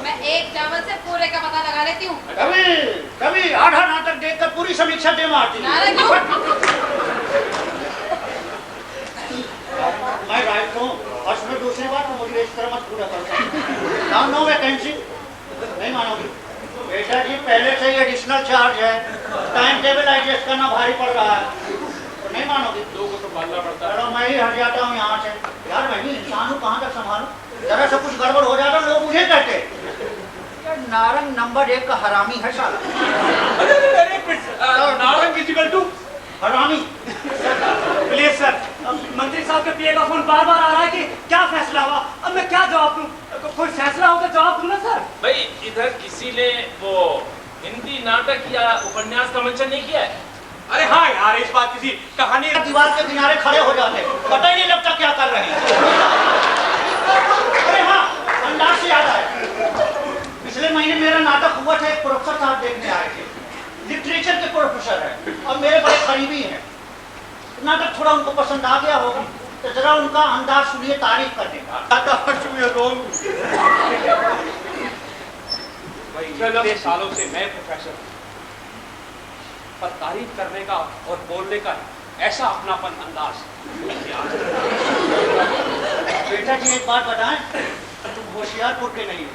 मैं एक चावल से पूरे का पता लगा लेती हूँ। कभी कभी आधा नाटक देखकर पूरी समीक्षा दे मारती हूँ। नारायण क्यों? मैं राइट हूँ, और उसमें दूसरी बात मुझे इस तरह मत पूरा करता। नो वैकेंसी नहीं मानोगी बेटा जी, पहले से ही एडिशनल चार्ज है, टाइम टेबल एडजस्ट करना भारी पड़ रहा है, तो नहीं मानोगी। लोगों को पालना पड़ता है। चलो मैं ही हट जाता हूँ यहाँ से। यार मैं भी इंसान हूँ, कहाँ तक संभालूं? जरा सा कुछ गड़बड़ हो जाता लोग मुझे कहते यार नारंग नंबर 1 का हरामी है साला। नारंग इज इक्वल टू हरामी। प्लीज सर, मंत्री साहब के पीए का फोन बार बार आ रहा है कि क्या फैसला हुआ। अब मैं क्या जवाब दूं? कोई फैसला होगा जवाब दूं ना सर। भाई, इधर किसी ने वो हिंदी नाटक या उपन्यास का मंचन नहीं किया है? अरे हाँ यार, इस बात किसी कहानी दीवार के किनारे खड़े हो जाते, पता ही नहीं लगता क्या कर रहे हैं। अरे हाँ, अंदाज से याद आया, पिछले महीने मेरा नाटक हुआ था, एक प्रोफेसर साहब देखने आए थे, लिटरेचर के प्रोफेसर है और मेरे बड़े करीबी हैं। नाटक थोड़ा उनको पसंद आ गया होगा, तो जरा उनका अंदाज सुनिए तारीफ करने का। इतने सालों से मैं प्रोफेसर पर तारीफ करने का और बोलने का ऐसा अपनापन अंदाज। बेटा जी एक बात बताएं, तुम होशियारपुर के नहीं हो,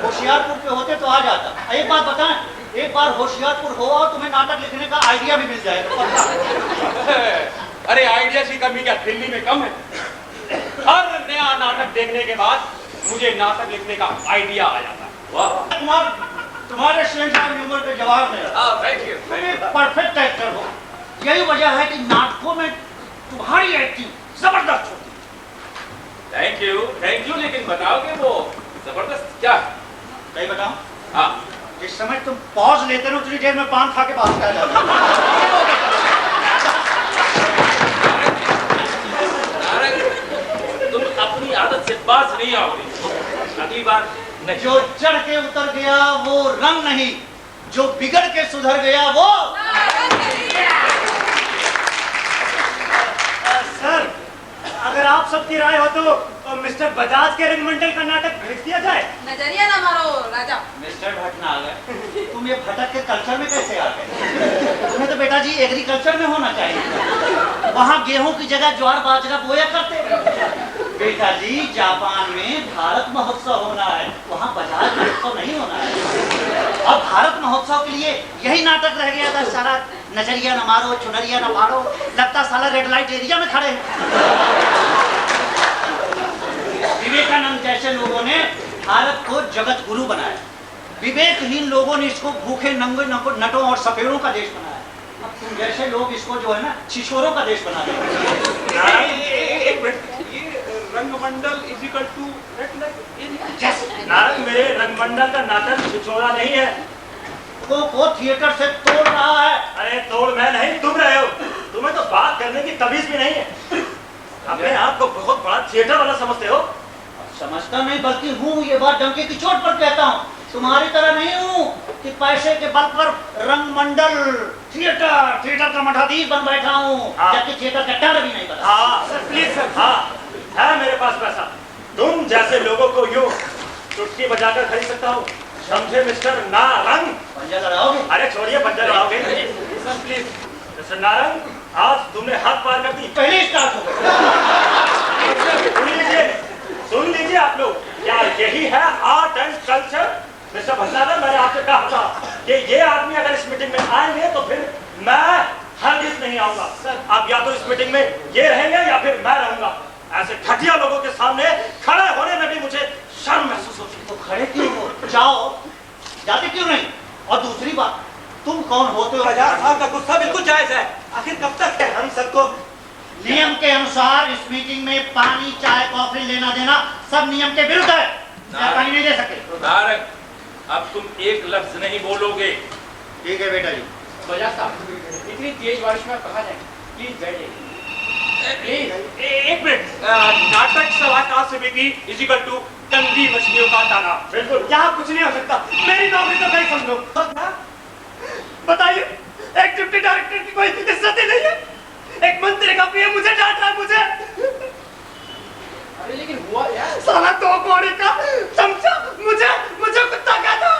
होशियारपुर के होते तो आ जाता। एक बात बताएं, एक बार होशियारपुर हो और तुम्हें नाटक लिखने का आइडिया भी मिल जाएगा। अरे आइडिया की कमी क्या दिल्ली में कम है? हर नया नाटक देखने के बाद मुझे नाटक लिखने का आइडिया आ जाता है। वाह, तुम्हारे सेंस ऑफ ह्यूमर के जवाब में थैंक यू। तुम एक परफेक्ट एक्टर हो। यही वजह है कि नाटकों में तुम्हारी एक्टिंग जबरदस्त होती है। थैंक यू, लेकिन बताओगे वो जबरदस्त क्या है? कहीं बताओ। हाँ, जिस समय तुम पॉज लेते हो उतनी देर में पान खा के बाहर आ जाते हो। तुम अपनी आदत से बाज नहीं आओगे। अगली बार नहीं। जो चढ़ के उतर गया वो रंग नहीं, जो बिगड़ के सुधर गया वो। सर, अगर आप आप सबकी राय हो तो मिस्टर बजाज के रंगमंडल का नाटक भेज दिया जाए। नजरिया ना मारो राजा। मिस्टर भटनागर, तुम ये भटक के कल्चर में कैसे आ गए? तुम्हें तो बेटा जी एग्रीकल्चर में होना चाहिए। वहाँ गेहूं की जगह ज्वार बाजरा बोया करते। बेटा जी जापान में भारत महोत्सव होना है, वहाँ बजाज महोत्सव नहीं होना है। और भारत महोत्सव के लिए यही नाटक रह गया था सारा, नजरिया न मारो चुनरिया न फाड़ो, लगता साला रेड लाइट एरिया में खड़े हैं। विवेकानंद जैसे लोगों ने भारत को जगत गुरु बनाया, विवेकहीन लोगों ने इसको भूखे नंगे नटों और सफेरों का देश बनाया। अब तुम जैसे लोग इसको जो है ना छिछोरों का देश बना देंगे। रंगमंडल इज इक्वल टू नारद, मेरे रंगमंडल का नाटक छिछोरा नहीं है। को थिएटर से तोड़ रहा है। अरे तोड़ मैं नहीं, तुम रहे हो। तुम्हें तो बात करने की तमीज भी नहीं है। अपने आप को बहुत बड़ा थिएटर वाला समझते हो। समझता नहीं बल्कि हूँ, ये बात डंके की चोट पर कहता हूँ। तुम्हारी तरह नहीं हूँ कि पैसे के बल पर रंगमंडल थिएटर का मठाधीश बन बैठा हूँ, जबकि थिएटर का टर्न भी नहीं पता। हाँ सर, प्लीज सर। हाँ है मेरे पास पैसा, तुम जैसे लोगों को यूं चुटकी बजाकर खरीद सकता हूँ, समझे मिस्टर नारंग? पंजा लड़ाओगे? अरे छोड़िए, पंजा लड़ाओगे? सर प्लीज मिस्टर नारंग, आज तुमने हाथ पार कर दी। पहले स्टार्ट हो गया। सुन लीजिए आप लोग, क्या यही है art and culture? Mister Bhatnagar, मैंने आपसे कहा था कि ये आदमी अगर इस मीटिंग में आएंगे तो फिर मैं हरगिज नहीं आऊंगा। आप या तो इस मीटिंग में ये रहेंगे या फिर मैं रहूंगा। ऐसे घटिया लोगों के सामने खड़े होने में भी मुझे शर्म महसूस होती है। तो खड़े क्यों हो? जाओ, जाते क्यों नहीं? और दूसरी बात, तुम कौन होते हो? बाजार साहब का गुस्सा बिल्कुल जायज है। आखिर कब तक है हम सबको नियम के अनुसार इस मीटिंग में पानी चाय कॉफी लेना देना सब नियम के विरुद्ध है। पानी नहीं दे सकते। नारद, अब तुम एक लफ्ज नहीं बोलोगे। ठीक है बेटा जी। बजाज साहब, इतनी तेज बारिश में कहाँ जाएंगे? प्लीज बैठिए। एक मिनट। नाटक सलाहकार समिति इज इक्वल टू गंदी मछलियों का दाना। बिल्कुल, यहाँ कुछ नहीं हो सकता। मेरी नौकरी तो नहीं समझो। बताइए, एक डिप्टी डायरेक्टर की कोई इज्जत ही नहीं है। एक मंत्री का पीएम मुझे डांट रहा है। मुझे अरे लेकिन हुआ यार, साला दो कौड़ी का चमचा मुझे कुत्ता कहता।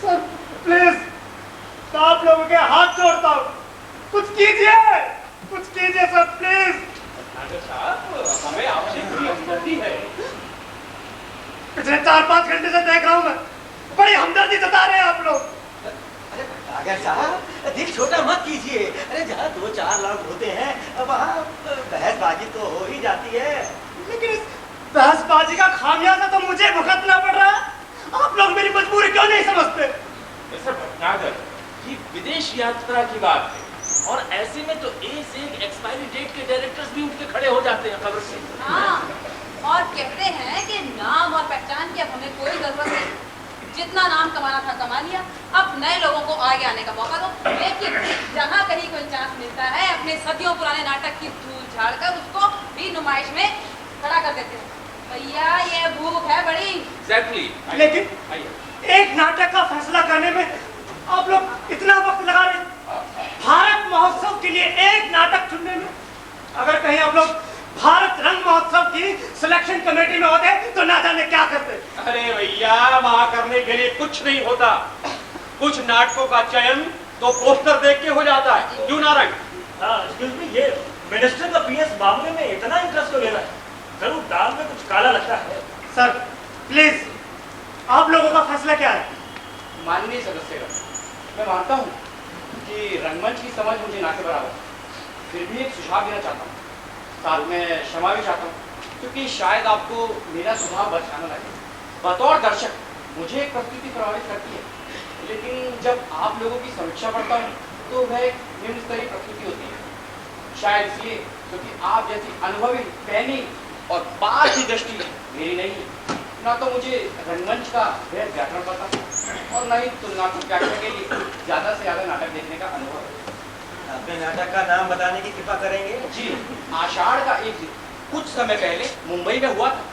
सर प्लीज, तो आप लोगों के हाथ जोड़ता हूँ, कुछ कीजिए सर प्लीज। हमें आपसे पूरी हमदर्दी है। पिछले 4-5 घंटे से देख रहा हूँ मैं, बड़ी हमदर्दी जता रहे हैं आप लोग। अरे भटनागर साहब, दिल छोटा मत कीजिए। अरे जहाँ 2-4 लोग होते हैं वहाँ बहसबाजी तो हो ही जाती है। लेकिन इस बहसबाजी का खामियाजा तो मुझे भुगतना पड़ रहा है। आप लोग मेरी मजबूरी क्यों नहीं समझते? मिस्टर भटनागर, ये विदेश यात्रा की बात है और ऐसे में तो एक से एक एक्सपायरी डेट के डायरेक्टर्स भी उठ के खड़े हो जाते हैं खबर से। हाँ, और कहते हैं कि नाम और पहचान की अब हमें कोई जरूरत नहीं। जितना नाम कमाना था कमा लिया, अब नए लोगों को आगे आने का मौका दो। लेकिन जहाँ कहीं कोई चांस मिलता है, अपने सदियों पुराने नाटक की धूल झाड़कर उसको भी नुमाइश में खड़ा कर देते हैं। भैया ये भूख है बड़ी। Exactly. लेकिन एक नाटक का फैसला करने में आप लोग इतना वक्त लगा रहे हैं। भारत महोत्सव के लिए एक नाटक चुनने में अगर कहीं आप लोग भारत रंग महोत्सव की सिलेक्शन कमेटी में होते तो ना जाने क्या करते। अरे भैया, वहां करने के लिए कुछ नहीं होता। कुछ नाटकों का चयन तो पोस्टर देख के हो जाता है। क्यों नारंग? एक्सक्यूज मी, ये मिनिस्टर का पीएस मामले में इतना इंटरेस्ट क्यों ले रहा है? जरूर दाल में कुछ काला लगता है। सर प्लीज, आप लोगों का फैसला क्या है? माननीय सदस्यगण, मैं मानता हूँ कि रंगमंच की समझ मुझे ना के बराबर, फिर भी एक सुझाव देना चाहता हूँ, साथ में क्षमा भी चाहता हूँ, क्योंकि शायद आपको मेरा सुझाव बचाना लगे। बतौर दर्शक मुझे एक प्रस्तुति प्रभावित करती है, लेकिन जब आप लोगों की समीक्षा पढ़ता हूँ तो वह एक निम्न स्तरीय प्रस्तुति होती है। शायद इसलिए क्योंकि आप जैसी अनुभवी, पैनी और बात की दृष्टि मेरी नहीं है। ना तो मुझे रंगमंच का वह व्याकरण पता और ना ही तुलनात्मक व्याख्या के लिए ज्यादा से ज्यादा नाटक देखने का अनुभव है। अपने नाटक का नाम बताने की कृपा करेंगे? जी, आषाढ़ का एक दिन कुछ समय पहले मुंबई में हुआ था।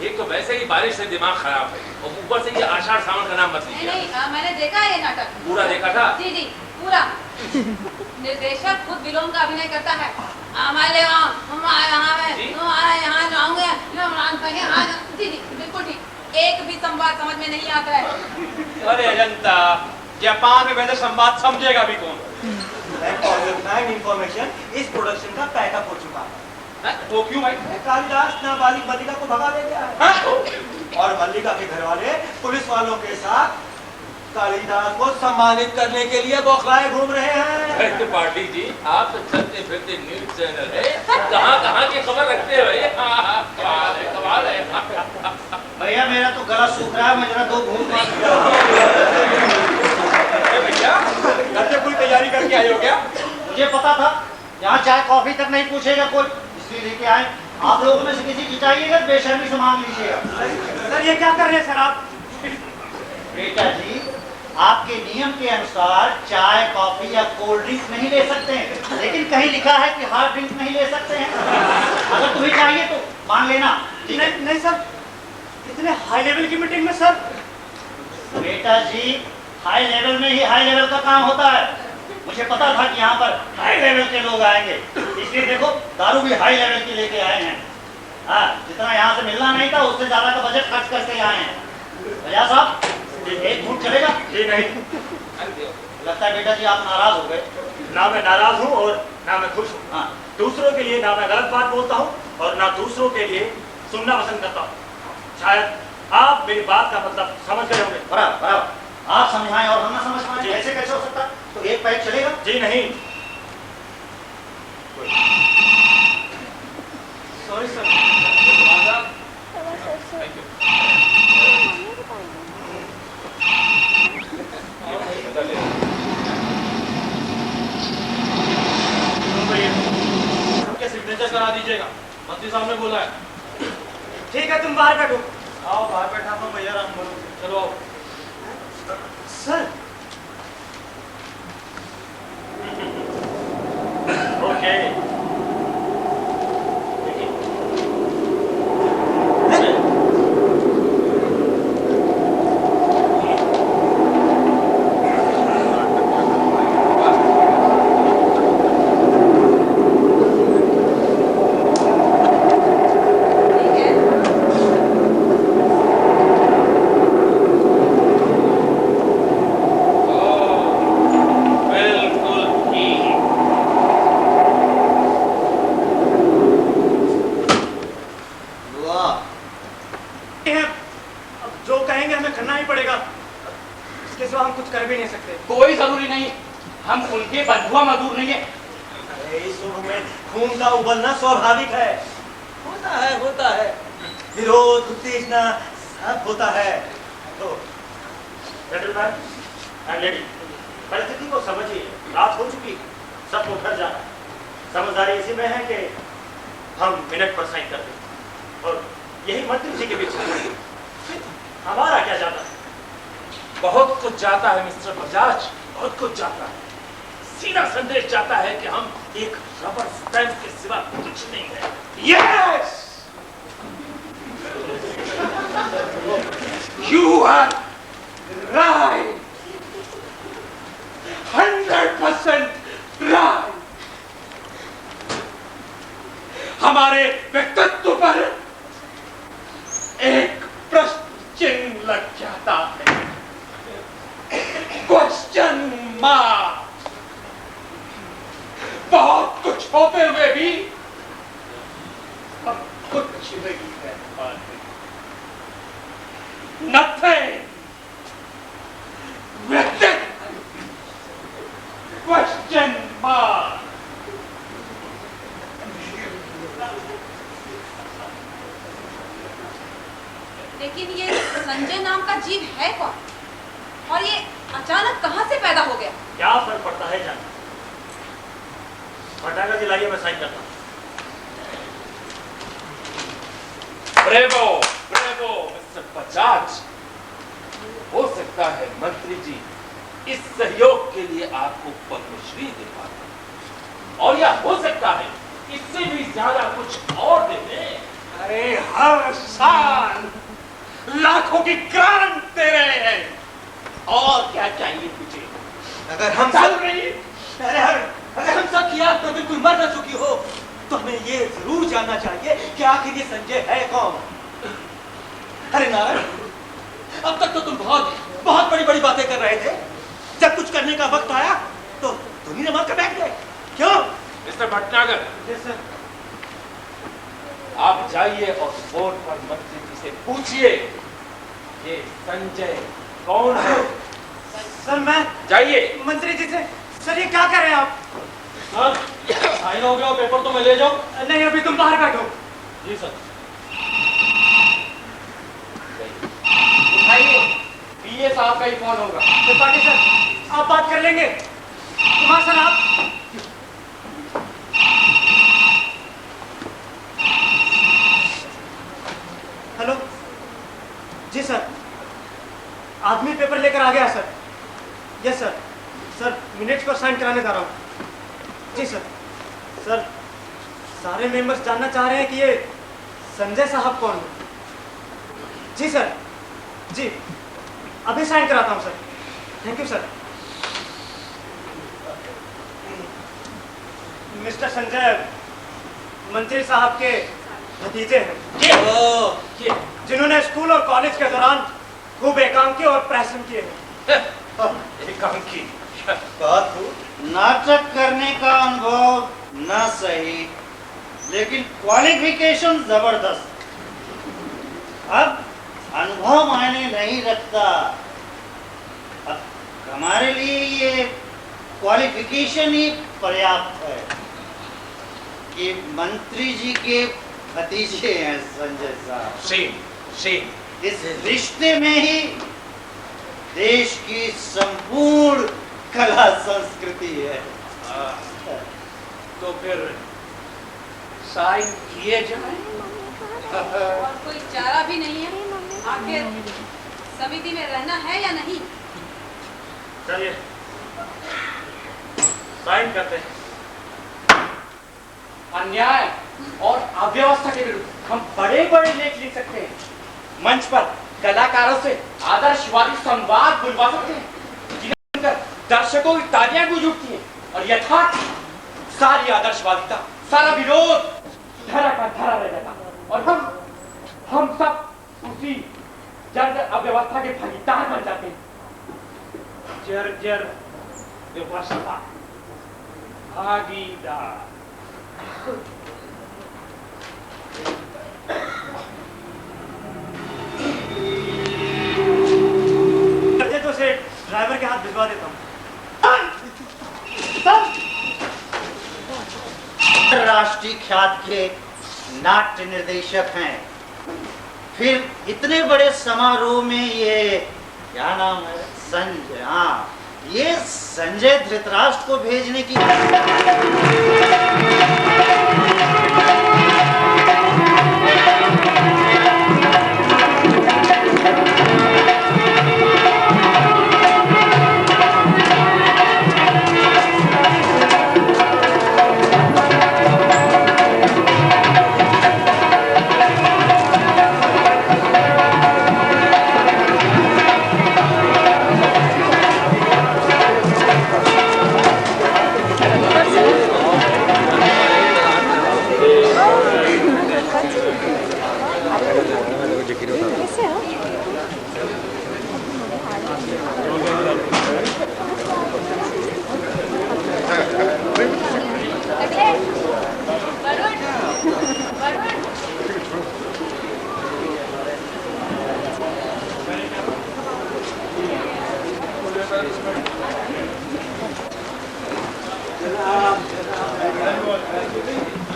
एक तो वैसे ही बारिश से दिमाग खराब है और ऊपर से ये आषाढ़ सावन का नाम मत लीजिए। नहीं, मैंने देखा है ये नाटक। पूरा देखा था? जी जी। पूरा निर्देशक खुद विलोम का अभिनय करता है। हमारे यहाँ जाऊंगे जी जी बिल्कुल ठीक, एक भी संवाद समझ में नहीं आता है। अरे अजंता, जापान में वैसे संवाद समझेगा भी कौन? इंफॉर्मेशन इस प्रोडक्शन का पैकअप हो चुका है। वो क्यों भाई? कालिदास नाबालिग मल्लिका को भगा ले गया है और मल्लिका के घर वाले पुलिस वालों के साथ कालिदास को सम्मानित करने के लिए बौखलाए घूम रहे हैं। त्रिपाठी जी, आप तो चलते फिरते न्यूज चैनल है, कहाँ की खबर रखते हो? कमाल है। भैया मेरा तो गला सूख रहा है, मैं जरा 2 घूंट मार भैया घर से पूरी तैयारी करके आए हो क्या? मुझे पता था यहाँ चाय कॉफी तक नहीं पूछेगा कोई, इसलिए लेके आए। आप लोगों में से किसी की चाहिएगा बेशर्मी से मांग लीजिएगा। सर ये क्या कर रहे हैं सर आप? बेटा जी, आपके नियम के अनुसार चाय कॉफी या कोल्ड ड्रिंक नहीं ले सकते हैं, लेकिन कहीं लिखा है कि हार्ड ड्रिंक नहीं ले सकते हैं। अगर तुम्हें चाहिए तो मांग लेना। नहीं सर, इतने हाई लेवल की मीटिंग में सर। बेटा जी, हाई लेवल में ही हाई लेवल का काम होता है। मुझे पता था कि यहाँ पर हाई लेवल के लोग आएंगे, इसलिए देखो दारू भी हाई लेवल की लेके आए हैं। हाँ, जितना यहाँ से मिलना नहीं था उससे ज्यादा का बजट खर्च करके आए हैं। भैया साहब, 1 घूंट चलेगा? जी नहीं, लगता है बेटा जी आप नाराज हो गए। ना मैं नाराज हूँ और ना मैं खुश हूँ। हाँ, दूसरों के लिए ना मैं गलत बात बोलता हूँ और ना दूसरों के लिए सुनना पसंद करता हूँ। शायद आप मेरी बात का मतलब समझ गए होंगे। बराबर बराबर, आप समझाएं और हम ना समझ पाए, ऐसे कैसे हो सकता? तो 1 पैक चलेगा? जी नहीं। Sorry sir. Thank you. उनके सिग्नेचर करा दीजिएगा, मंत्री साहब ने बोला है। ठीक है, तुम बाहर बैठो। आओ बाहर बैठा तो भैया राम बोलो। चलो आओ। Sir okay. कोई जरूरी नहीं, हम उनके बंधुआ मजदूर नहीं है। इस उम्र में खून का उबलना स्वाभाविक है। होता है विरोध उत्तेजना सब होता है। तो जेंटलमैन एंड लेडी, परिस्थिति को समझिए, रात हो चुकी, सबको घर जाना। समझदारी इसी में है कि हम मिनट पर साइन कर दें और यही मंत्री जी के बीच हमारा क्या जाता है? बहुत कुछ जाता है मिस्टर बजाज, बहुत कुछ जाता है। सीधा संदेश जाता है कि हम एक रबर स्टैंप के सिवा कुछ नहीं है। Yes, you are right, 100% right. हमारे व्यक्तित्व पर एक प्रश्न चिन्ह लग जाता है, क्वेश्चन मार्क। बहुत कुछ होते हुए भी हम कुछ नहीं कर पाते। Nothing, question mark. लेकिन ये संजय नाम का जीव है कौन और ये अचानक कहां से पैदा हो गया? क्या फर्क पड़ता है जान? पटाखा दिलाइए, मैं साइन करता हूँ। Bravo, bravo mister Bajaj. हो सकता है मंत्री जी इस सहयोग के लिए आपको पद्मश्री दे पाते, और या हो सकता है इससे भी ज्यादा कुछ और दे दें। अरे हर साल लाखों की ग्रांट दे रहे हैं, और क्या चाहिए तुझे? अगर हम चल सब रही अगर हम सब की आग तो बिल्कुल मर न चुकी हो तो हमें ये जरूर जानना चाहिए कि आखिर ये संजय है कौन। अरे नारायण, अब तक तो तुम बहुत बड़ी बड़ी बातें कर रहे थे, जब कुछ करने का वक्त आया तो तुम ही मर कर बैठ गए, क्यों? मिस्टर भटनागर, आप जाइए और बोर्ड पर मंत्री जी से पूछिए ये संजय कौन है। सर मैं जाइए। मंत्री जी से। सर ये क्या कर रहे हैं आप? साइन हो गया, पेपर तो मैं ले जाऊं। नहीं, अभी तुम बाहर बैठो। जी सर। उठाइए, पीए साहब का ही फोन होगा। त्रिपाठी सर, आप बात कर लेंगे। कुमार सर आप। हेलो जी सर, आदमी पेपर लेकर आ गया sir. Yes sir. Sir minutes पर साइन कराने जा रहा हूँ। जी सर। सर सारे मेंबर्स जानना चाह रहे हैं कि ये संजय साहब कौन है। जी सर, जी अभी साइन कराता हूँ sir. Thank you sir. Mister Sanjay मंत्री साहब के भतीजे हैं, जिन्होंने स्कूल और कॉलेज के दौरान खूब एकांकी और प्रहसन किए हैं। एकांकी बात नाटक करने का अनुभव न सही, लेकिन क्वालिफिकेशन जबरदस्त। अब अनुभव मायने नहीं रखता, अब हमारे लिए ये क्वालिफिकेशन ही पर्याप्त है कि मंत्री जी के भतीजे हैं संजय साहब। सेम इस रिश्ते में ही देश की संपूर्ण कला संस्कृति है। तो फिर साइन किए जाए। और कोई चारा भी नहीं है। आखिर समिति में रहना है या नहीं? चलिए साइन करते हैं। अन्याय और अव्यवस्था के विरुद्ध हम बड़े बड़े लेख लिख सकते हैं, मंच पर कलाकारों से आदर्शवादी संवाद बुलवा सकते हैं, जिन्हें सुनकर दर्शकों की तालियां गूंज उठती हैं और यथार्थ सारी आदर्शवादिता, सारा विरोध धरा का धरा रह जाता और हम सब उसी जर्जर अव्यवस्था के भागीदार बन जाते हैं। जर्जर व्यवस्था भागीदार। तो से ड्राइवर के हाथ भिजवा देता हूँ। राष्ट्रीय ख्यात के नाट्य निर्देशक हैं, फिर इतने बड़े समारोह में ये क्या नाम है, संजय। हाँ, ये संजय धृतराष्ट्र को भेजने की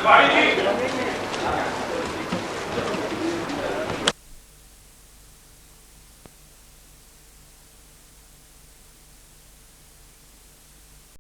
भाई जी